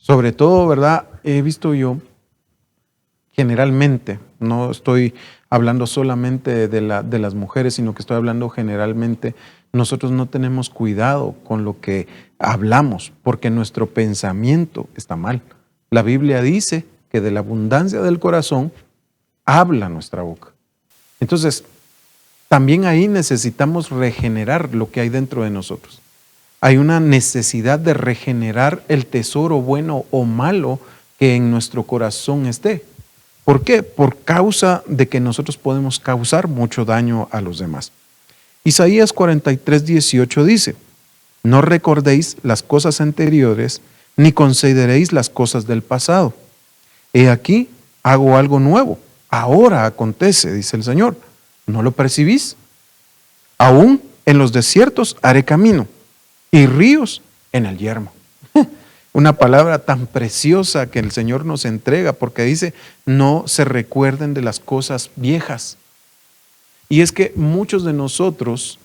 Sobre todo, ¿verdad? He visto yo, generalmente, no estoy hablando solamente de las mujeres, sino que estoy hablando generalmente, nosotros no tenemos cuidado con lo que hablamos, porque nuestro pensamiento está mal. La Biblia dice que de la abundancia del corazón habla nuestra boca. Entonces, también ahí necesitamos regenerar lo que hay dentro de nosotros. Hay una necesidad de regenerar el tesoro bueno o malo que en nuestro corazón esté. ¿Por qué? Por causa de que nosotros podemos causar mucho daño a los demás. Isaías 43:18 dice, no recordéis las cosas anteriores, ni consideréis las cosas del pasado. He aquí, hago algo nuevo. Ahora acontece, dice el Señor. ¿No lo percibís? Aún en los desiertos haré camino y ríos en el yermo. Una palabra tan preciosa que el Señor nos entrega porque dice, no se recuerden de las cosas viejas. Y es que muchos de nosotros,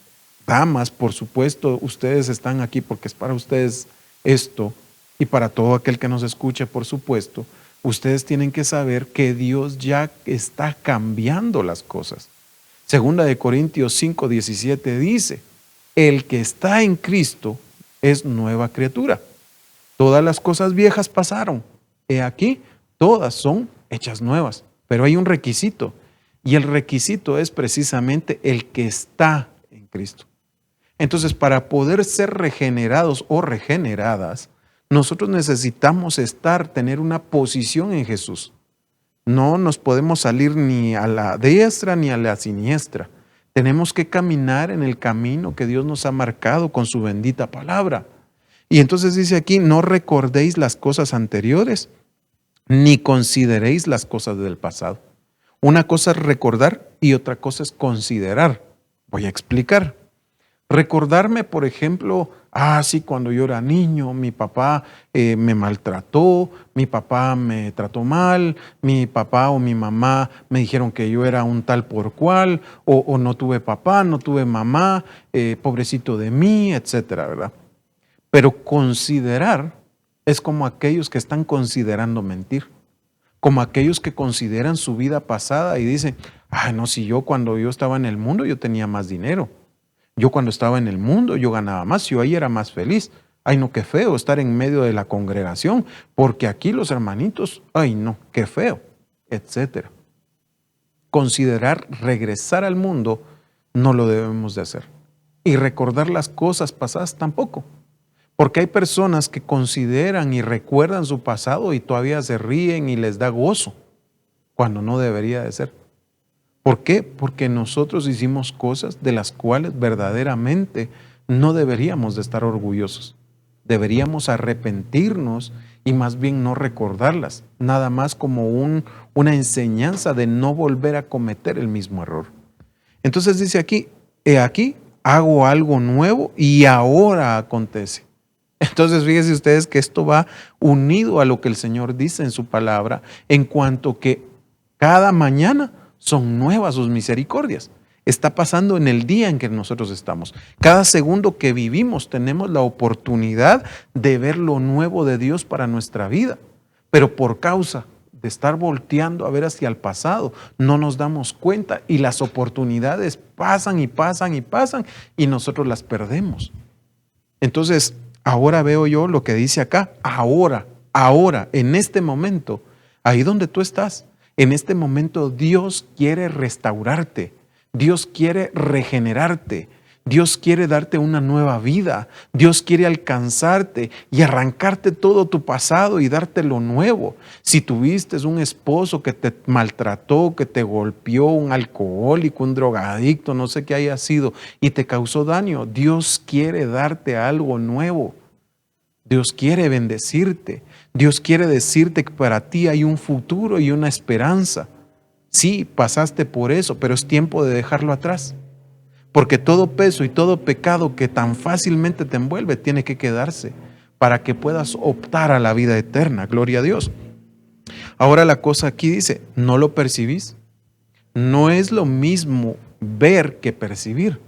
damas, por supuesto, ustedes están aquí porque es para ustedes esto y para todo aquel que nos escuche, por supuesto, ustedes tienen que saber que Dios ya está cambiando las cosas. Segunda de Corintios 5:17 dice, el que está en Cristo es nueva criatura. Todas las cosas viejas pasaron. He aquí, todas son hechas nuevas. Pero hay un requisito. Y el requisito es precisamente el que está en Cristo. Entonces, para poder ser regenerados o regeneradas, Nosotros necesitamos tener una posición en Jesús. No nos podemos salir ni a la diestra ni a la siniestra. Tenemos que caminar en el camino que Dios nos ha marcado con su bendita palabra. Y entonces dice aquí, no recordéis las cosas anteriores, ni consideréis las cosas del pasado. Una cosa es recordar y otra cosa es considerar. Voy a explicar. Recordarme, por ejemplo, sí, cuando yo era niño, mi papá me maltrató, mi papá me trató mal, mi papá o mi mamá me dijeron que yo era un tal por cual, o no tuve papá, no tuve mamá, pobrecito de mí, etcétera, ¿verdad? Pero considerar es como aquellos que están considerando mentir, como aquellos que consideran su vida pasada y dicen, no, si yo cuando yo estaba en el mundo yo tenía más dinero. Yo cuando estaba en el mundo yo ganaba más, yo ahí era más feliz. Ay, no, qué feo estar en medio de la congregación, porque aquí los hermanitos, ay, no, qué feo, etcétera. Considerar regresar al mundo no lo debemos de hacer. Y recordar las cosas pasadas tampoco. Porque hay personas que consideran y recuerdan su pasado y todavía se ríen y les da gozo, cuando no debería de ser. ¿Por qué? Porque nosotros hicimos cosas de las cuales verdaderamente no deberíamos de estar orgullosos. Deberíamos arrepentirnos y más bien no recordarlas, nada más como una enseñanza de no volver a cometer el mismo error. Entonces dice aquí, he aquí, hago algo nuevo y ahora acontece. Entonces fíjense ustedes que esto va unido a lo que el Señor dice en su palabra, en cuanto que cada mañana son nuevas sus misericordias. Está pasando en el día en que nosotros estamos. Cada segundo que vivimos tenemos la oportunidad de ver lo nuevo de Dios para nuestra vida. Pero por causa de estar volteando a ver hacia el pasado, no nos damos cuenta y las oportunidades pasan y pasan y pasan y nosotros las perdemos. Entonces, ahora veo yo lo que dice acá. Ahora, en este momento, ahí donde tú estás, en este momento Dios quiere restaurarte, Dios quiere regenerarte, Dios quiere darte una nueva vida, Dios quiere alcanzarte y arrancarte todo tu pasado y darte lo nuevo. Si tuviste un esposo que te maltrató, que te golpeó, un alcohólico, un drogadicto, no sé qué haya sido, y te causó daño, Dios quiere darte algo nuevo. Dios quiere bendecirte. Dios quiere decirte que para ti hay un futuro y una esperanza. Sí, pasaste por eso, pero es tiempo de dejarlo atrás. Porque todo peso y todo pecado que tan fácilmente te envuelve tiene que quedarse para que puedas optar a la vida eterna. Gloria a Dios. Ahora la cosa aquí dice, ¿no lo percibís? No es lo mismo ver que percibir.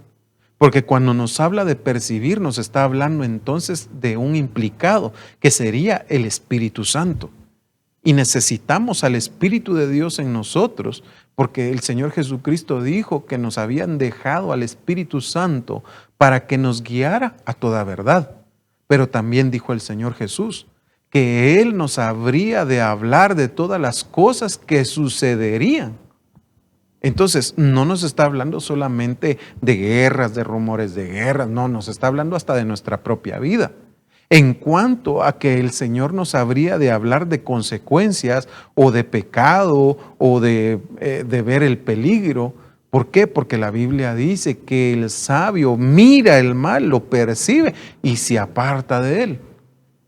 Porque cuando nos habla de percibir, nos está hablando entonces de un implicado, que sería el Espíritu Santo. Y necesitamos al Espíritu de Dios en nosotros, porque el Señor Jesucristo dijo que nos habían dejado al Espíritu Santo para que nos guiara a toda verdad. Pero también dijo el Señor Jesús que Él nos habría de hablar de todas las cosas que sucederían. Entonces, no nos está hablando solamente de guerras, de rumores de guerras, no, nos está hablando hasta de nuestra propia vida. En cuanto a que el Señor nos habría de hablar de consecuencias o de pecado o de ver el peligro. ¿Por qué? Porque la Biblia dice que el sabio mira el mal, lo percibe y se aparta de él.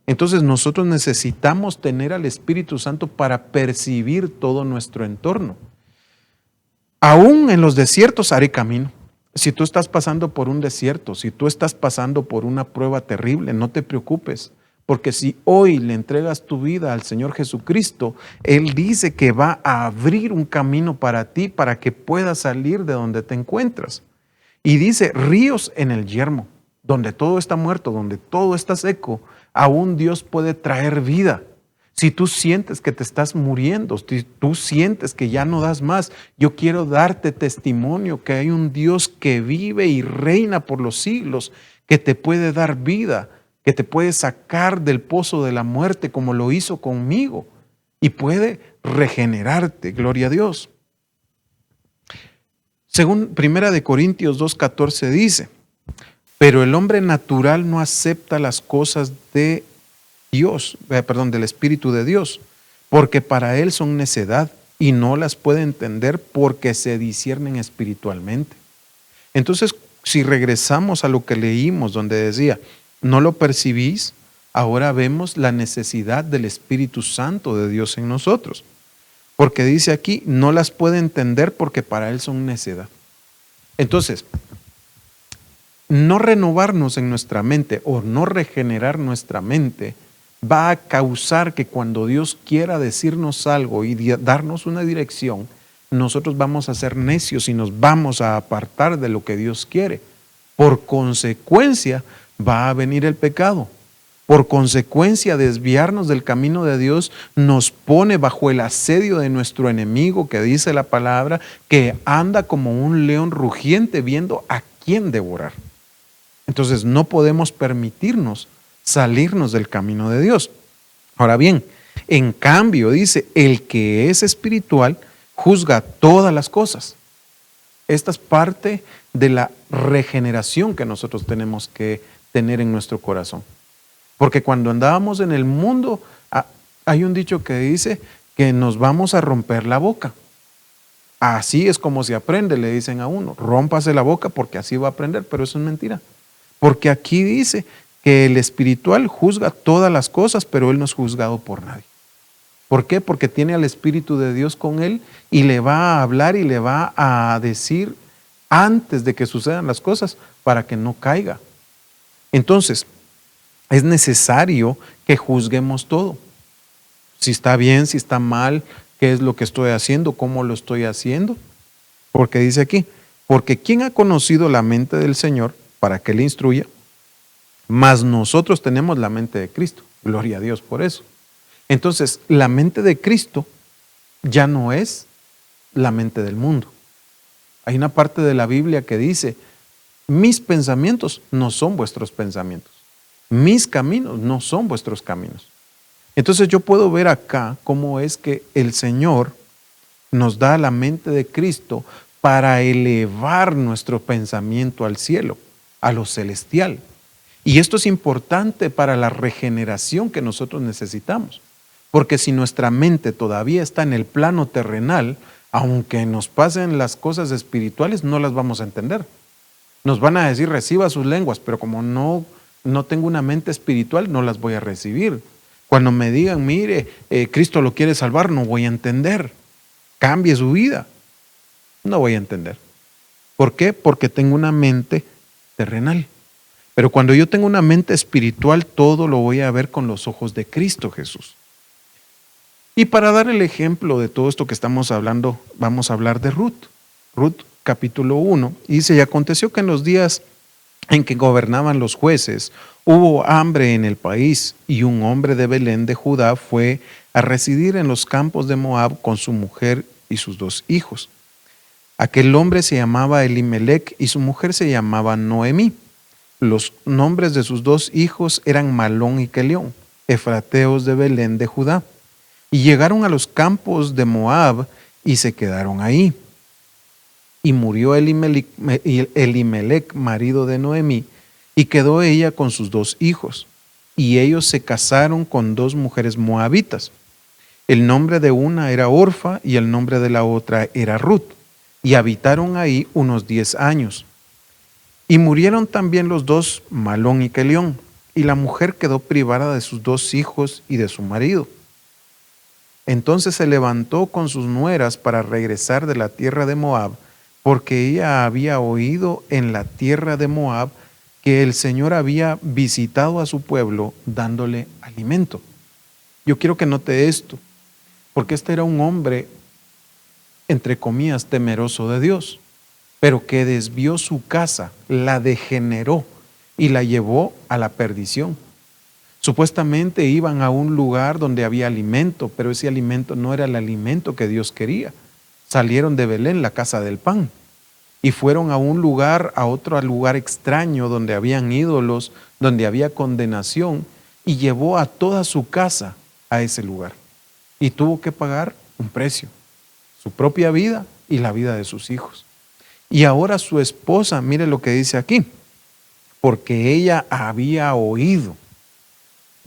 Entonces nosotros necesitamos tener al Espíritu Santo para percibir todo nuestro entorno. Aún en los desiertos haré camino. Si tú estás pasando por un desierto, si tú estás pasando por una prueba terrible, no te preocupes, porque si hoy le entregas tu vida al Señor Jesucristo, Él dice que va a abrir un camino para ti, para que puedas salir de donde te encuentras. Y dice, ríos en el yermo, donde todo está muerto, donde todo está seco, aún Dios puede traer vida. Si tú sientes que te estás muriendo, si tú sientes que ya no das más, yo quiero darte testimonio que hay un Dios que vive y reina por los siglos, que te puede dar vida, que te puede sacar del pozo de la muerte como lo hizo conmigo y puede regenerarte. Gloria a Dios. Según 1 Corintios 2:14 dice, pero el hombre natural no acepta las cosas de del Espíritu de Dios, porque para él son necedad y no las puede entender porque se disciernen espiritualmente. Entonces, si regresamos a lo que leímos donde decía, no lo percibís, ahora vemos la necesidad del Espíritu Santo de Dios en nosotros. Porque dice aquí, no las puede entender porque para él son necedad. Entonces, no renovarnos en nuestra mente o no regenerar nuestra mente va a causar que cuando Dios quiera decirnos algo y darnos una dirección, nosotros vamos a ser necios y nos vamos a apartar de lo que Dios quiere. Por consecuencia, va a venir el pecado. Por consecuencia, desviarnos del camino de Dios nos pone bajo el asedio de nuestro enemigo, que dice la palabra, que anda como un león rugiente viendo a quién devorar. Entonces no podemos permitirnos salirnos del camino de Dios. Ahora bien, en cambio dice, el que es espiritual juzga todas las cosas. Esta es parte de la regeneración que nosotros tenemos que tener en nuestro corazón. Porque cuando andábamos en el mundo, hay un dicho que dice que nos vamos a romper la boca. Así es como se aprende, le dicen a uno, rómpase la boca porque así va a aprender, pero eso es mentira. Porque aquí dice que el espiritual juzga todas las cosas, pero él no es juzgado por nadie. ¿Por qué? Porque tiene al Espíritu de Dios con él y le va a hablar y le va a decir antes de que sucedan las cosas para que no caiga. Entonces, es necesario que juzguemos todo. Si está bien, si está mal, qué es lo que estoy haciendo, cómo lo estoy haciendo. Porque dice aquí, porque ¿quién ha conocido la mente del Señor para que le instruya? Mas nosotros tenemos la mente de Cristo. Gloria a Dios por eso. Entonces, la mente de Cristo ya no es la mente del mundo. Hay una parte de la Biblia que dice, mis pensamientos no son vuestros pensamientos. Mis caminos no son vuestros caminos. Entonces yo puedo ver acá cómo es que el Señor nos da la mente de Cristo para elevar nuestro pensamiento al cielo, a lo celestial. Y esto es importante para la regeneración que nosotros necesitamos. Porque si nuestra mente todavía está en el plano terrenal, aunque nos pasen las cosas espirituales, no las vamos a entender. Nos van a decir, reciba sus lenguas, pero como no tengo una mente espiritual, no las voy a recibir. Cuando me digan, mire, Cristo lo quiere salvar, no voy a entender. Cambie su vida. No voy a entender. ¿Por qué? Porque tengo una mente terrenal. Pero cuando yo tengo una mente espiritual, todo lo voy a ver con los ojos de Cristo Jesús. Y para dar el ejemplo de todo esto que estamos hablando, vamos a hablar de Ruth. Ruth capítulo 1, y dice, y aconteció que en los días en que gobernaban los jueces, hubo hambre en el país, y un hombre de Belén de Judá fue a residir en los campos de Moab con su mujer y sus 2 hijos. Aquel hombre se llamaba Elimelec y su mujer se llamaba Noemí. Los nombres de sus 2 hijos eran Malón y Quelión, efrateos de Belén de Judá. Y llegaron a los campos de Moab y se quedaron ahí. Y murió Elimelec, marido de Noemí, y quedó ella con sus 2 hijos. Y ellos se casaron con 2 mujeres moabitas. El nombre de una era Orfa y el nombre de la otra era Ruth. Y habitaron ahí unos 10 años. Y murieron también los 2, Malón y Quelión, y la mujer quedó privada de sus 2 hijos y de su marido. Entonces se levantó con sus nueras para regresar de la tierra de Moab, porque ella había oído en la tierra de Moab que el Señor había visitado a su pueblo dándole alimento. Yo quiero que note esto, porque este era un hombre, entre comillas, temeroso de Dios, pero que desvió su casa, la degeneró y la llevó a la perdición. Supuestamente iban a un lugar donde había alimento, pero ese alimento no era el alimento que Dios quería. Salieron de Belén, la casa del pan, y fueron a un lugar, a otro lugar extraño donde habían ídolos, donde había condenación, y llevó a toda su casa a ese lugar. Y tuvo que pagar un precio, su propia vida y la vida de sus hijos. Y ahora su esposa, mire lo que dice aquí, porque ella había oído.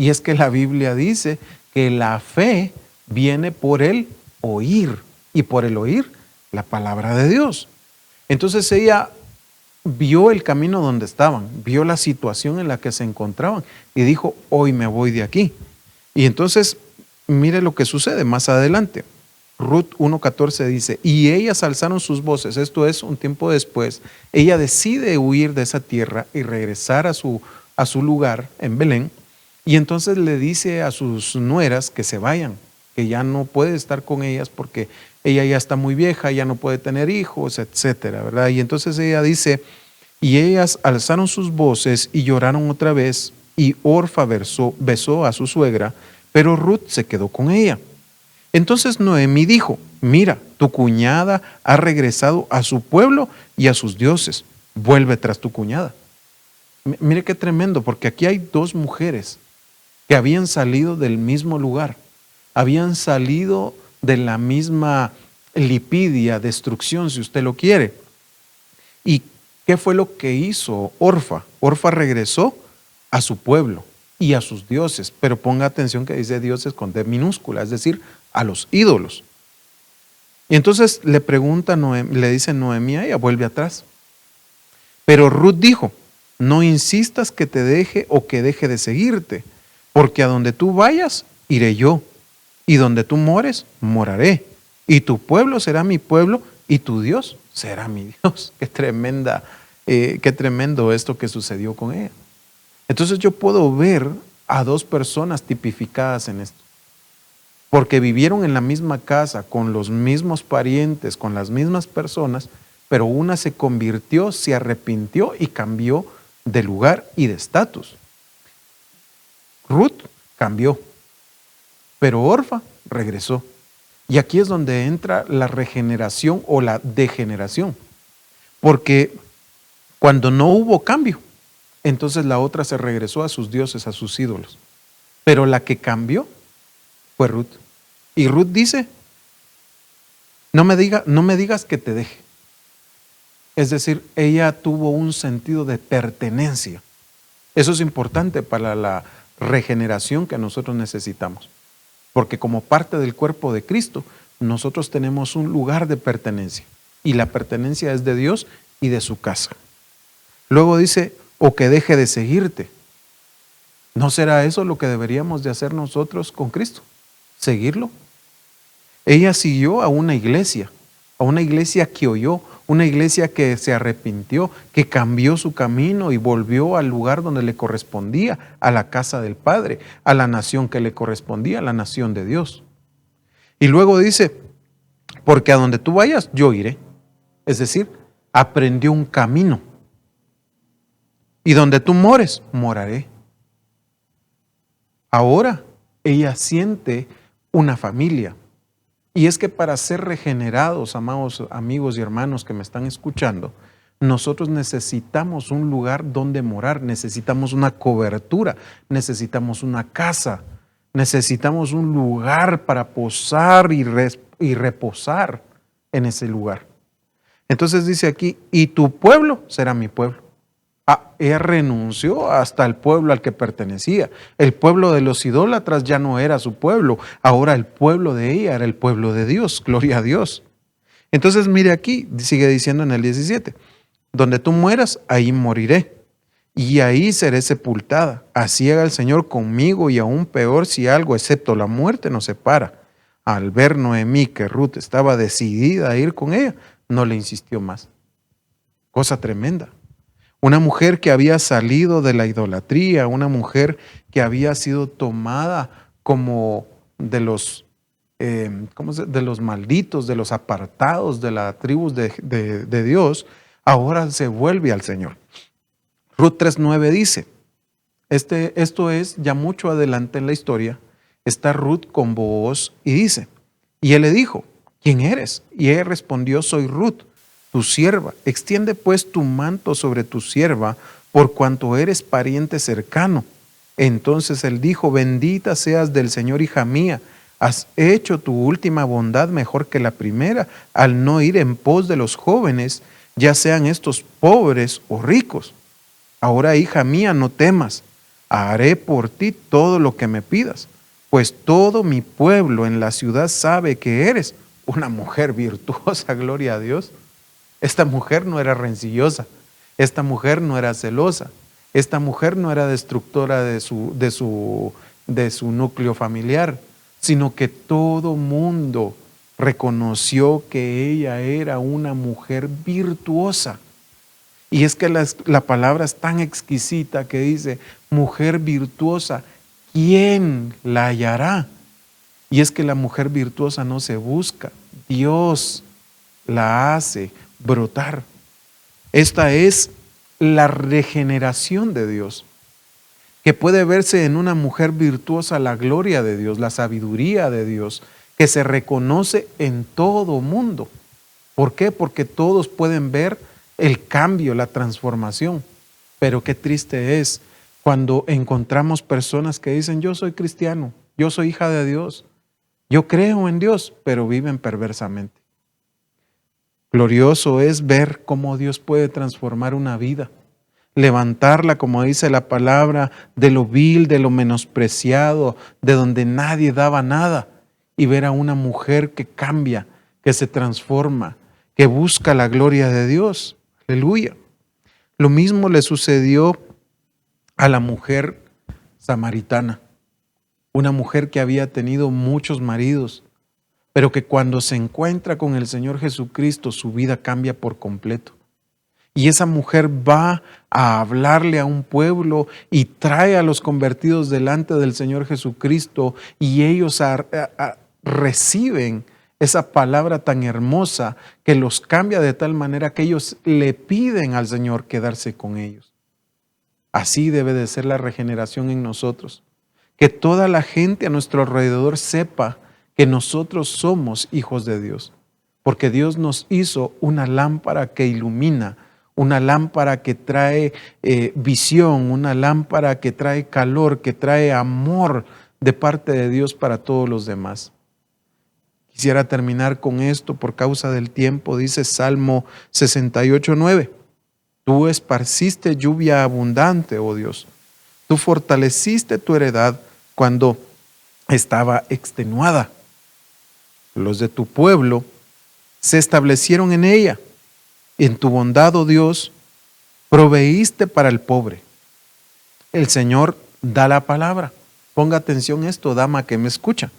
Y es que la Biblia dice que la fe viene por el oír, y por el oír la palabra de Dios. Entonces ella vio el camino donde estaban, vio la situación en la que se encontraban y dijo, hoy me voy de aquí. Y entonces, mire lo que sucede más adelante. Ruth 1:14 dice, y ellas alzaron sus voces, esto es un tiempo después, ella decide huir de esa tierra y regresar a su lugar en Belén, y entonces le dice a sus nueras que se vayan, que ya no puede estar con ellas porque ella ya está muy vieja, ya no puede tener hijos, etcétera, ¿verdad? Y entonces ella dice, y ellas alzaron sus voces y lloraron otra vez, y Orfa besó a su suegra, pero Ruth se quedó con ella. Entonces Noemí dijo, mira, tu cuñada ha regresado a su pueblo y a sus dioses, vuelve tras tu cuñada. Mire qué tremendo, porque aquí hay dos mujeres que habían salido del mismo lugar, habían salido de la misma lipidia, destrucción, si usted lo quiere. ¿Y qué fue lo que hizo Orfa? Orfa regresó a su pueblo y a sus dioses, pero ponga atención que dice dioses con D minúscula, es decir, a los ídolos. Y entonces le pregunta, le dice Noemí a ella, vuelve atrás. Pero Ruth dijo, no insistas que te deje o que deje de seguirte, porque a donde tú vayas, iré yo, y donde tú mores, moraré, y tu pueblo será mi pueblo, y tu Dios será mi Dios. Qué tremendo esto que sucedió con ella. Entonces yo puedo ver a dos personas tipificadas en esto, porque vivieron en la misma casa, con los mismos parientes, con las mismas personas, pero una se convirtió, se arrepintió y cambió de lugar y de estatus. Ruth cambió, pero Orfa regresó. Y aquí es donde entra la regeneración o la degeneración, porque cuando no hubo cambio, entonces la otra se regresó a sus dioses, a sus ídolos. Pero la que cambió fue Ruth. Y Ruth dice, no me digas que te deje. Es decir, ella tuvo un sentido de pertenencia. Eso es importante para la regeneración que nosotros necesitamos. Porque como parte del cuerpo de Cristo, nosotros tenemos un lugar de pertenencia. Y la pertenencia es de Dios y de su casa. Luego dice, o que deje de seguirte. ¿No será eso lo que deberíamos de hacer nosotros con Cristo? ¿Seguirlo? Ella siguió a una iglesia que oyó, una iglesia que se arrepintió, que cambió su camino y volvió al lugar donde le correspondía, a la casa del Padre, a la nación que le correspondía, a la nación de Dios. Y luego dice, porque a donde tú vayas, yo iré. Es decir, aprendió un camino. Y donde tú mores, moraré. Ahora ella siente una familia. Y es que para ser regenerados, amados amigos y hermanos que me están escuchando, nosotros necesitamos un lugar donde morar, necesitamos una cobertura, necesitamos una casa, necesitamos un lugar para posar y reposar en ese lugar. Entonces dice aquí, y tu pueblo será mi pueblo. Ella renunció hasta el pueblo al que pertenecía. El pueblo de los idólatras ya no era su pueblo. Ahora el pueblo de ella era el pueblo de Dios. Gloria a Dios. Entonces mire aquí, sigue diciendo en el 17, donde tú mueras, ahí moriré. Y ahí seré sepultada. Así haga el Señor conmigo y aún peor si algo excepto la muerte nos separa. Al ver Noemí que Ruth estaba decidida a ir con ella, no le insistió más. Cosa tremenda. Una mujer que había salido de la idolatría, una mujer que había sido tomada como de los malditos, de los apartados de las tribus de Dios, ahora se vuelve al Señor. Ruth 3:9 dice, esto es ya mucho adelante en la historia, está Ruth con Booz y dice, y él le dijo, ¿quién eres? Y ella respondió, soy Ruth, tu sierva, extiende pues tu manto sobre tu sierva, por cuanto eres pariente cercano. Entonces él dijo, bendita seas del Señor, hija mía, has hecho tu última bondad mejor que la primera, al no ir en pos de los jóvenes, ya sean estos pobres o ricos. Ahora, hija mía, no temas, haré por ti todo lo que me pidas, pues todo mi pueblo en la ciudad sabe que eres una mujer virtuosa, gloria a Dios. Esta mujer no era rencillosa, esta mujer no era celosa, esta mujer no era destructora de su núcleo familiar, sino que todo mundo reconoció que ella era una mujer virtuosa. Y es que la palabra es tan exquisita que dice, mujer virtuosa, ¿quién la hallará? Y es que la mujer virtuosa no se busca, Dios la hace brotar. Esta es la regeneración de Dios, que puede verse en una mujer virtuosa la gloria de Dios, la sabiduría de Dios, que se reconoce en todo mundo. ¿Por qué? Porque todos pueden ver el cambio, la transformación. Pero qué triste es cuando encontramos personas que dicen, yo soy cristiano, yo soy hija de Dios, yo creo en Dios, pero viven perversamente. Glorioso es ver cómo Dios puede transformar una vida, levantarla, como dice la palabra, de lo vil, de lo menospreciado, de donde nadie daba nada, y ver a una mujer que cambia, que se transforma, que busca la gloria de Dios. Aleluya. Lo mismo le sucedió a la mujer samaritana, una mujer que había tenido muchos maridos, pero que cuando se encuentra con el Señor Jesucristo, su vida cambia por completo. Y esa mujer va a hablarle a un pueblo y trae a los convertidos delante del Señor Jesucristo, y ellos reciben esa palabra tan hermosa que los cambia de tal manera que ellos le piden al Señor quedarse con ellos. Así debe de ser la regeneración en nosotros. Que toda la gente a nuestro alrededor sepa que nosotros somos hijos de Dios, porque Dios nos hizo una lámpara que ilumina, una lámpara que trae visión, una lámpara que trae calor, que trae amor de parte de Dios para todos los demás. Quisiera terminar con esto por causa del tiempo. Dice Salmo 68:9. Tú esparciste lluvia abundante, oh Dios. Tú fortaleciste tu heredad cuando estaba extenuada. Los de tu pueblo se establecieron en ella. En tu bondad, oh Dios, proveíste para el pobre. El Señor da la palabra. Ponga atención a esto, dama que me escucha.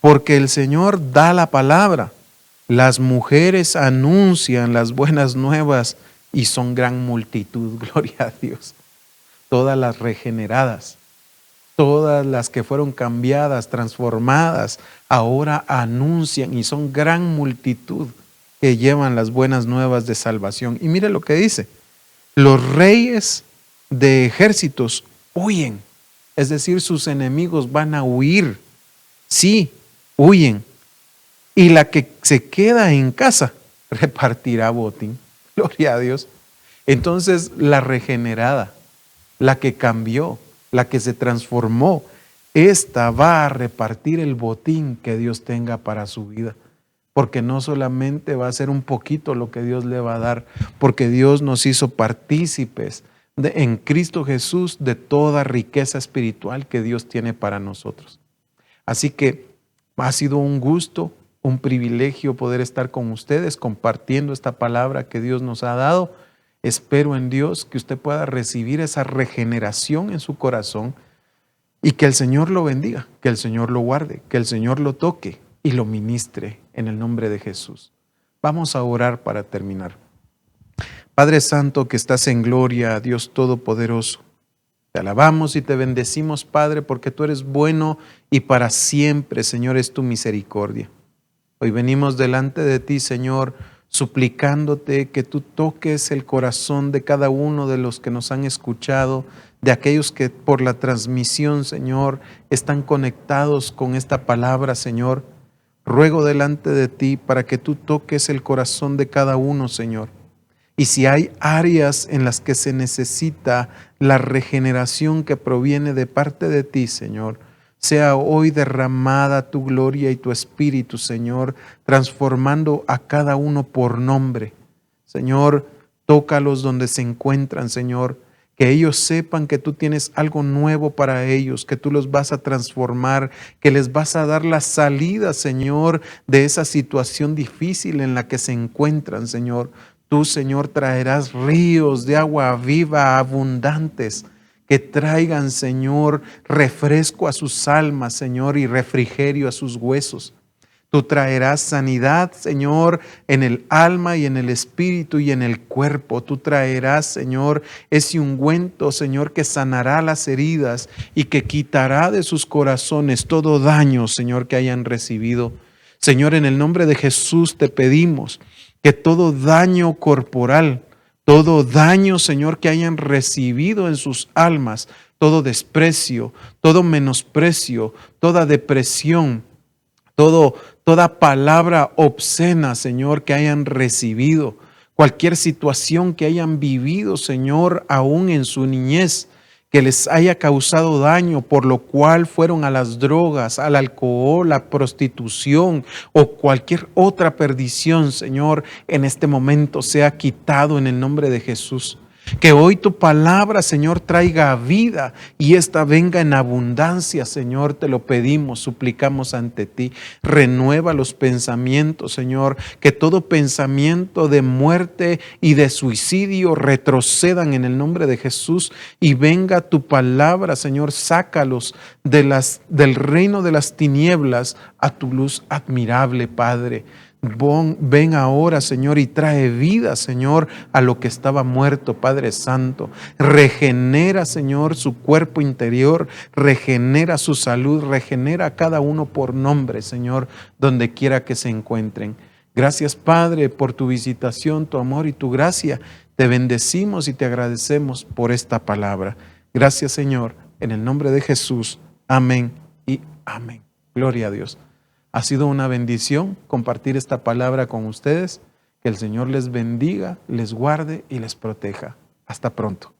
Porque el Señor da la palabra. Las mujeres anuncian las buenas nuevas y son gran multitud, gloria a Dios. Todas las regeneradas, todas las que fueron cambiadas, transformadas, ahora anuncian y son gran multitud que llevan las buenas nuevas de salvación. Y mire lo que dice, los reyes de ejércitos huyen, es decir, sus enemigos van a huir, sí, huyen. Y la que se queda en casa repartirá botín, gloria a Dios. Entonces la regenerada, la que cambió, la que se transformó, esta va a repartir el botín que Dios tenga para su vida. Porque no solamente va a ser un poquito lo que Dios le va a dar, porque Dios nos hizo partícipes en Cristo Jesús de toda riqueza espiritual que Dios tiene para nosotros. Así que ha sido un gusto, un privilegio poder estar con ustedes compartiendo esta palabra que Dios nos ha dado. Espero en Dios que usted pueda recibir esa regeneración en su corazón y que el Señor lo bendiga, que el Señor lo guarde, que el Señor lo toque y lo ministre en el nombre de Jesús. Vamos a orar para terminar. Padre Santo que estás en gloria, Dios Todopoderoso, te alabamos y te bendecimos, Padre, porque tú eres bueno y para siempre, Señor, es tu misericordia. Hoy venimos delante de ti, Señor, suplicándote que tú toques el corazón de cada uno de los que nos han escuchado, de aquellos que por la transmisión, Señor, están conectados con esta palabra, Señor. Ruego delante de ti para que tú toques el corazón de cada uno, Señor. Y si hay áreas en las que se necesita la regeneración que proviene de parte de ti, Señor, sea hoy derramada tu gloria y tu espíritu, Señor, transformando a cada uno por nombre. Señor, tócalos donde se encuentran, Señor. Que ellos sepan que tú tienes algo nuevo para ellos, que tú los vas a transformar, que les vas a dar la salida, Señor, de esa situación difícil en la que se encuentran, Señor. Tú, Señor, traerás ríos de agua viva abundantes que traigan, Señor, refresco a sus almas, Señor, y refrigerio a sus huesos. Tú traerás sanidad, Señor, en el alma y en el espíritu y en el cuerpo. Tú traerás, Señor, ese ungüento, Señor, que sanará las heridas y que quitará de sus corazones todo daño, Señor, que hayan recibido. Señor, en el nombre de Jesús te pedimos que todo daño corporal, todo daño, Señor, que hayan recibido en sus almas, todo desprecio, todo menosprecio, toda depresión, toda palabra obscena, Señor, que hayan recibido, cualquier situación que hayan vivido, Señor, aún en su niñez, que les haya causado daño, por lo cual fueron a las drogas, al alcohol, la prostitución o cualquier otra perdición, Señor, en este momento sea quitado en el nombre de Jesús. Que hoy tu palabra, Señor, traiga vida y esta venga en abundancia, Señor, te lo pedimos, suplicamos ante ti. Renueva los pensamientos, Señor, que todo pensamiento de muerte y de suicidio retrocedan en el nombre de Jesús y venga tu palabra, Señor, sácalos del reino de las tinieblas a tu luz admirable, Padre. Ven ahora, Señor, y trae vida, Señor, a lo que estaba muerto, Padre Santo. Regenera, Señor, su cuerpo interior, regenera su salud, regenera a cada uno por nombre, Señor, donde quiera que se encuentren. Gracias, Padre, por tu visitación, tu amor y tu gracia. Te bendecimos y te agradecemos por esta palabra. Gracias, Señor, en el nombre de Jesús. Amén y amén. Gloria a Dios. Ha sido una bendición compartir esta palabra con ustedes. Que el Señor les bendiga, les guarde y les proteja. Hasta pronto.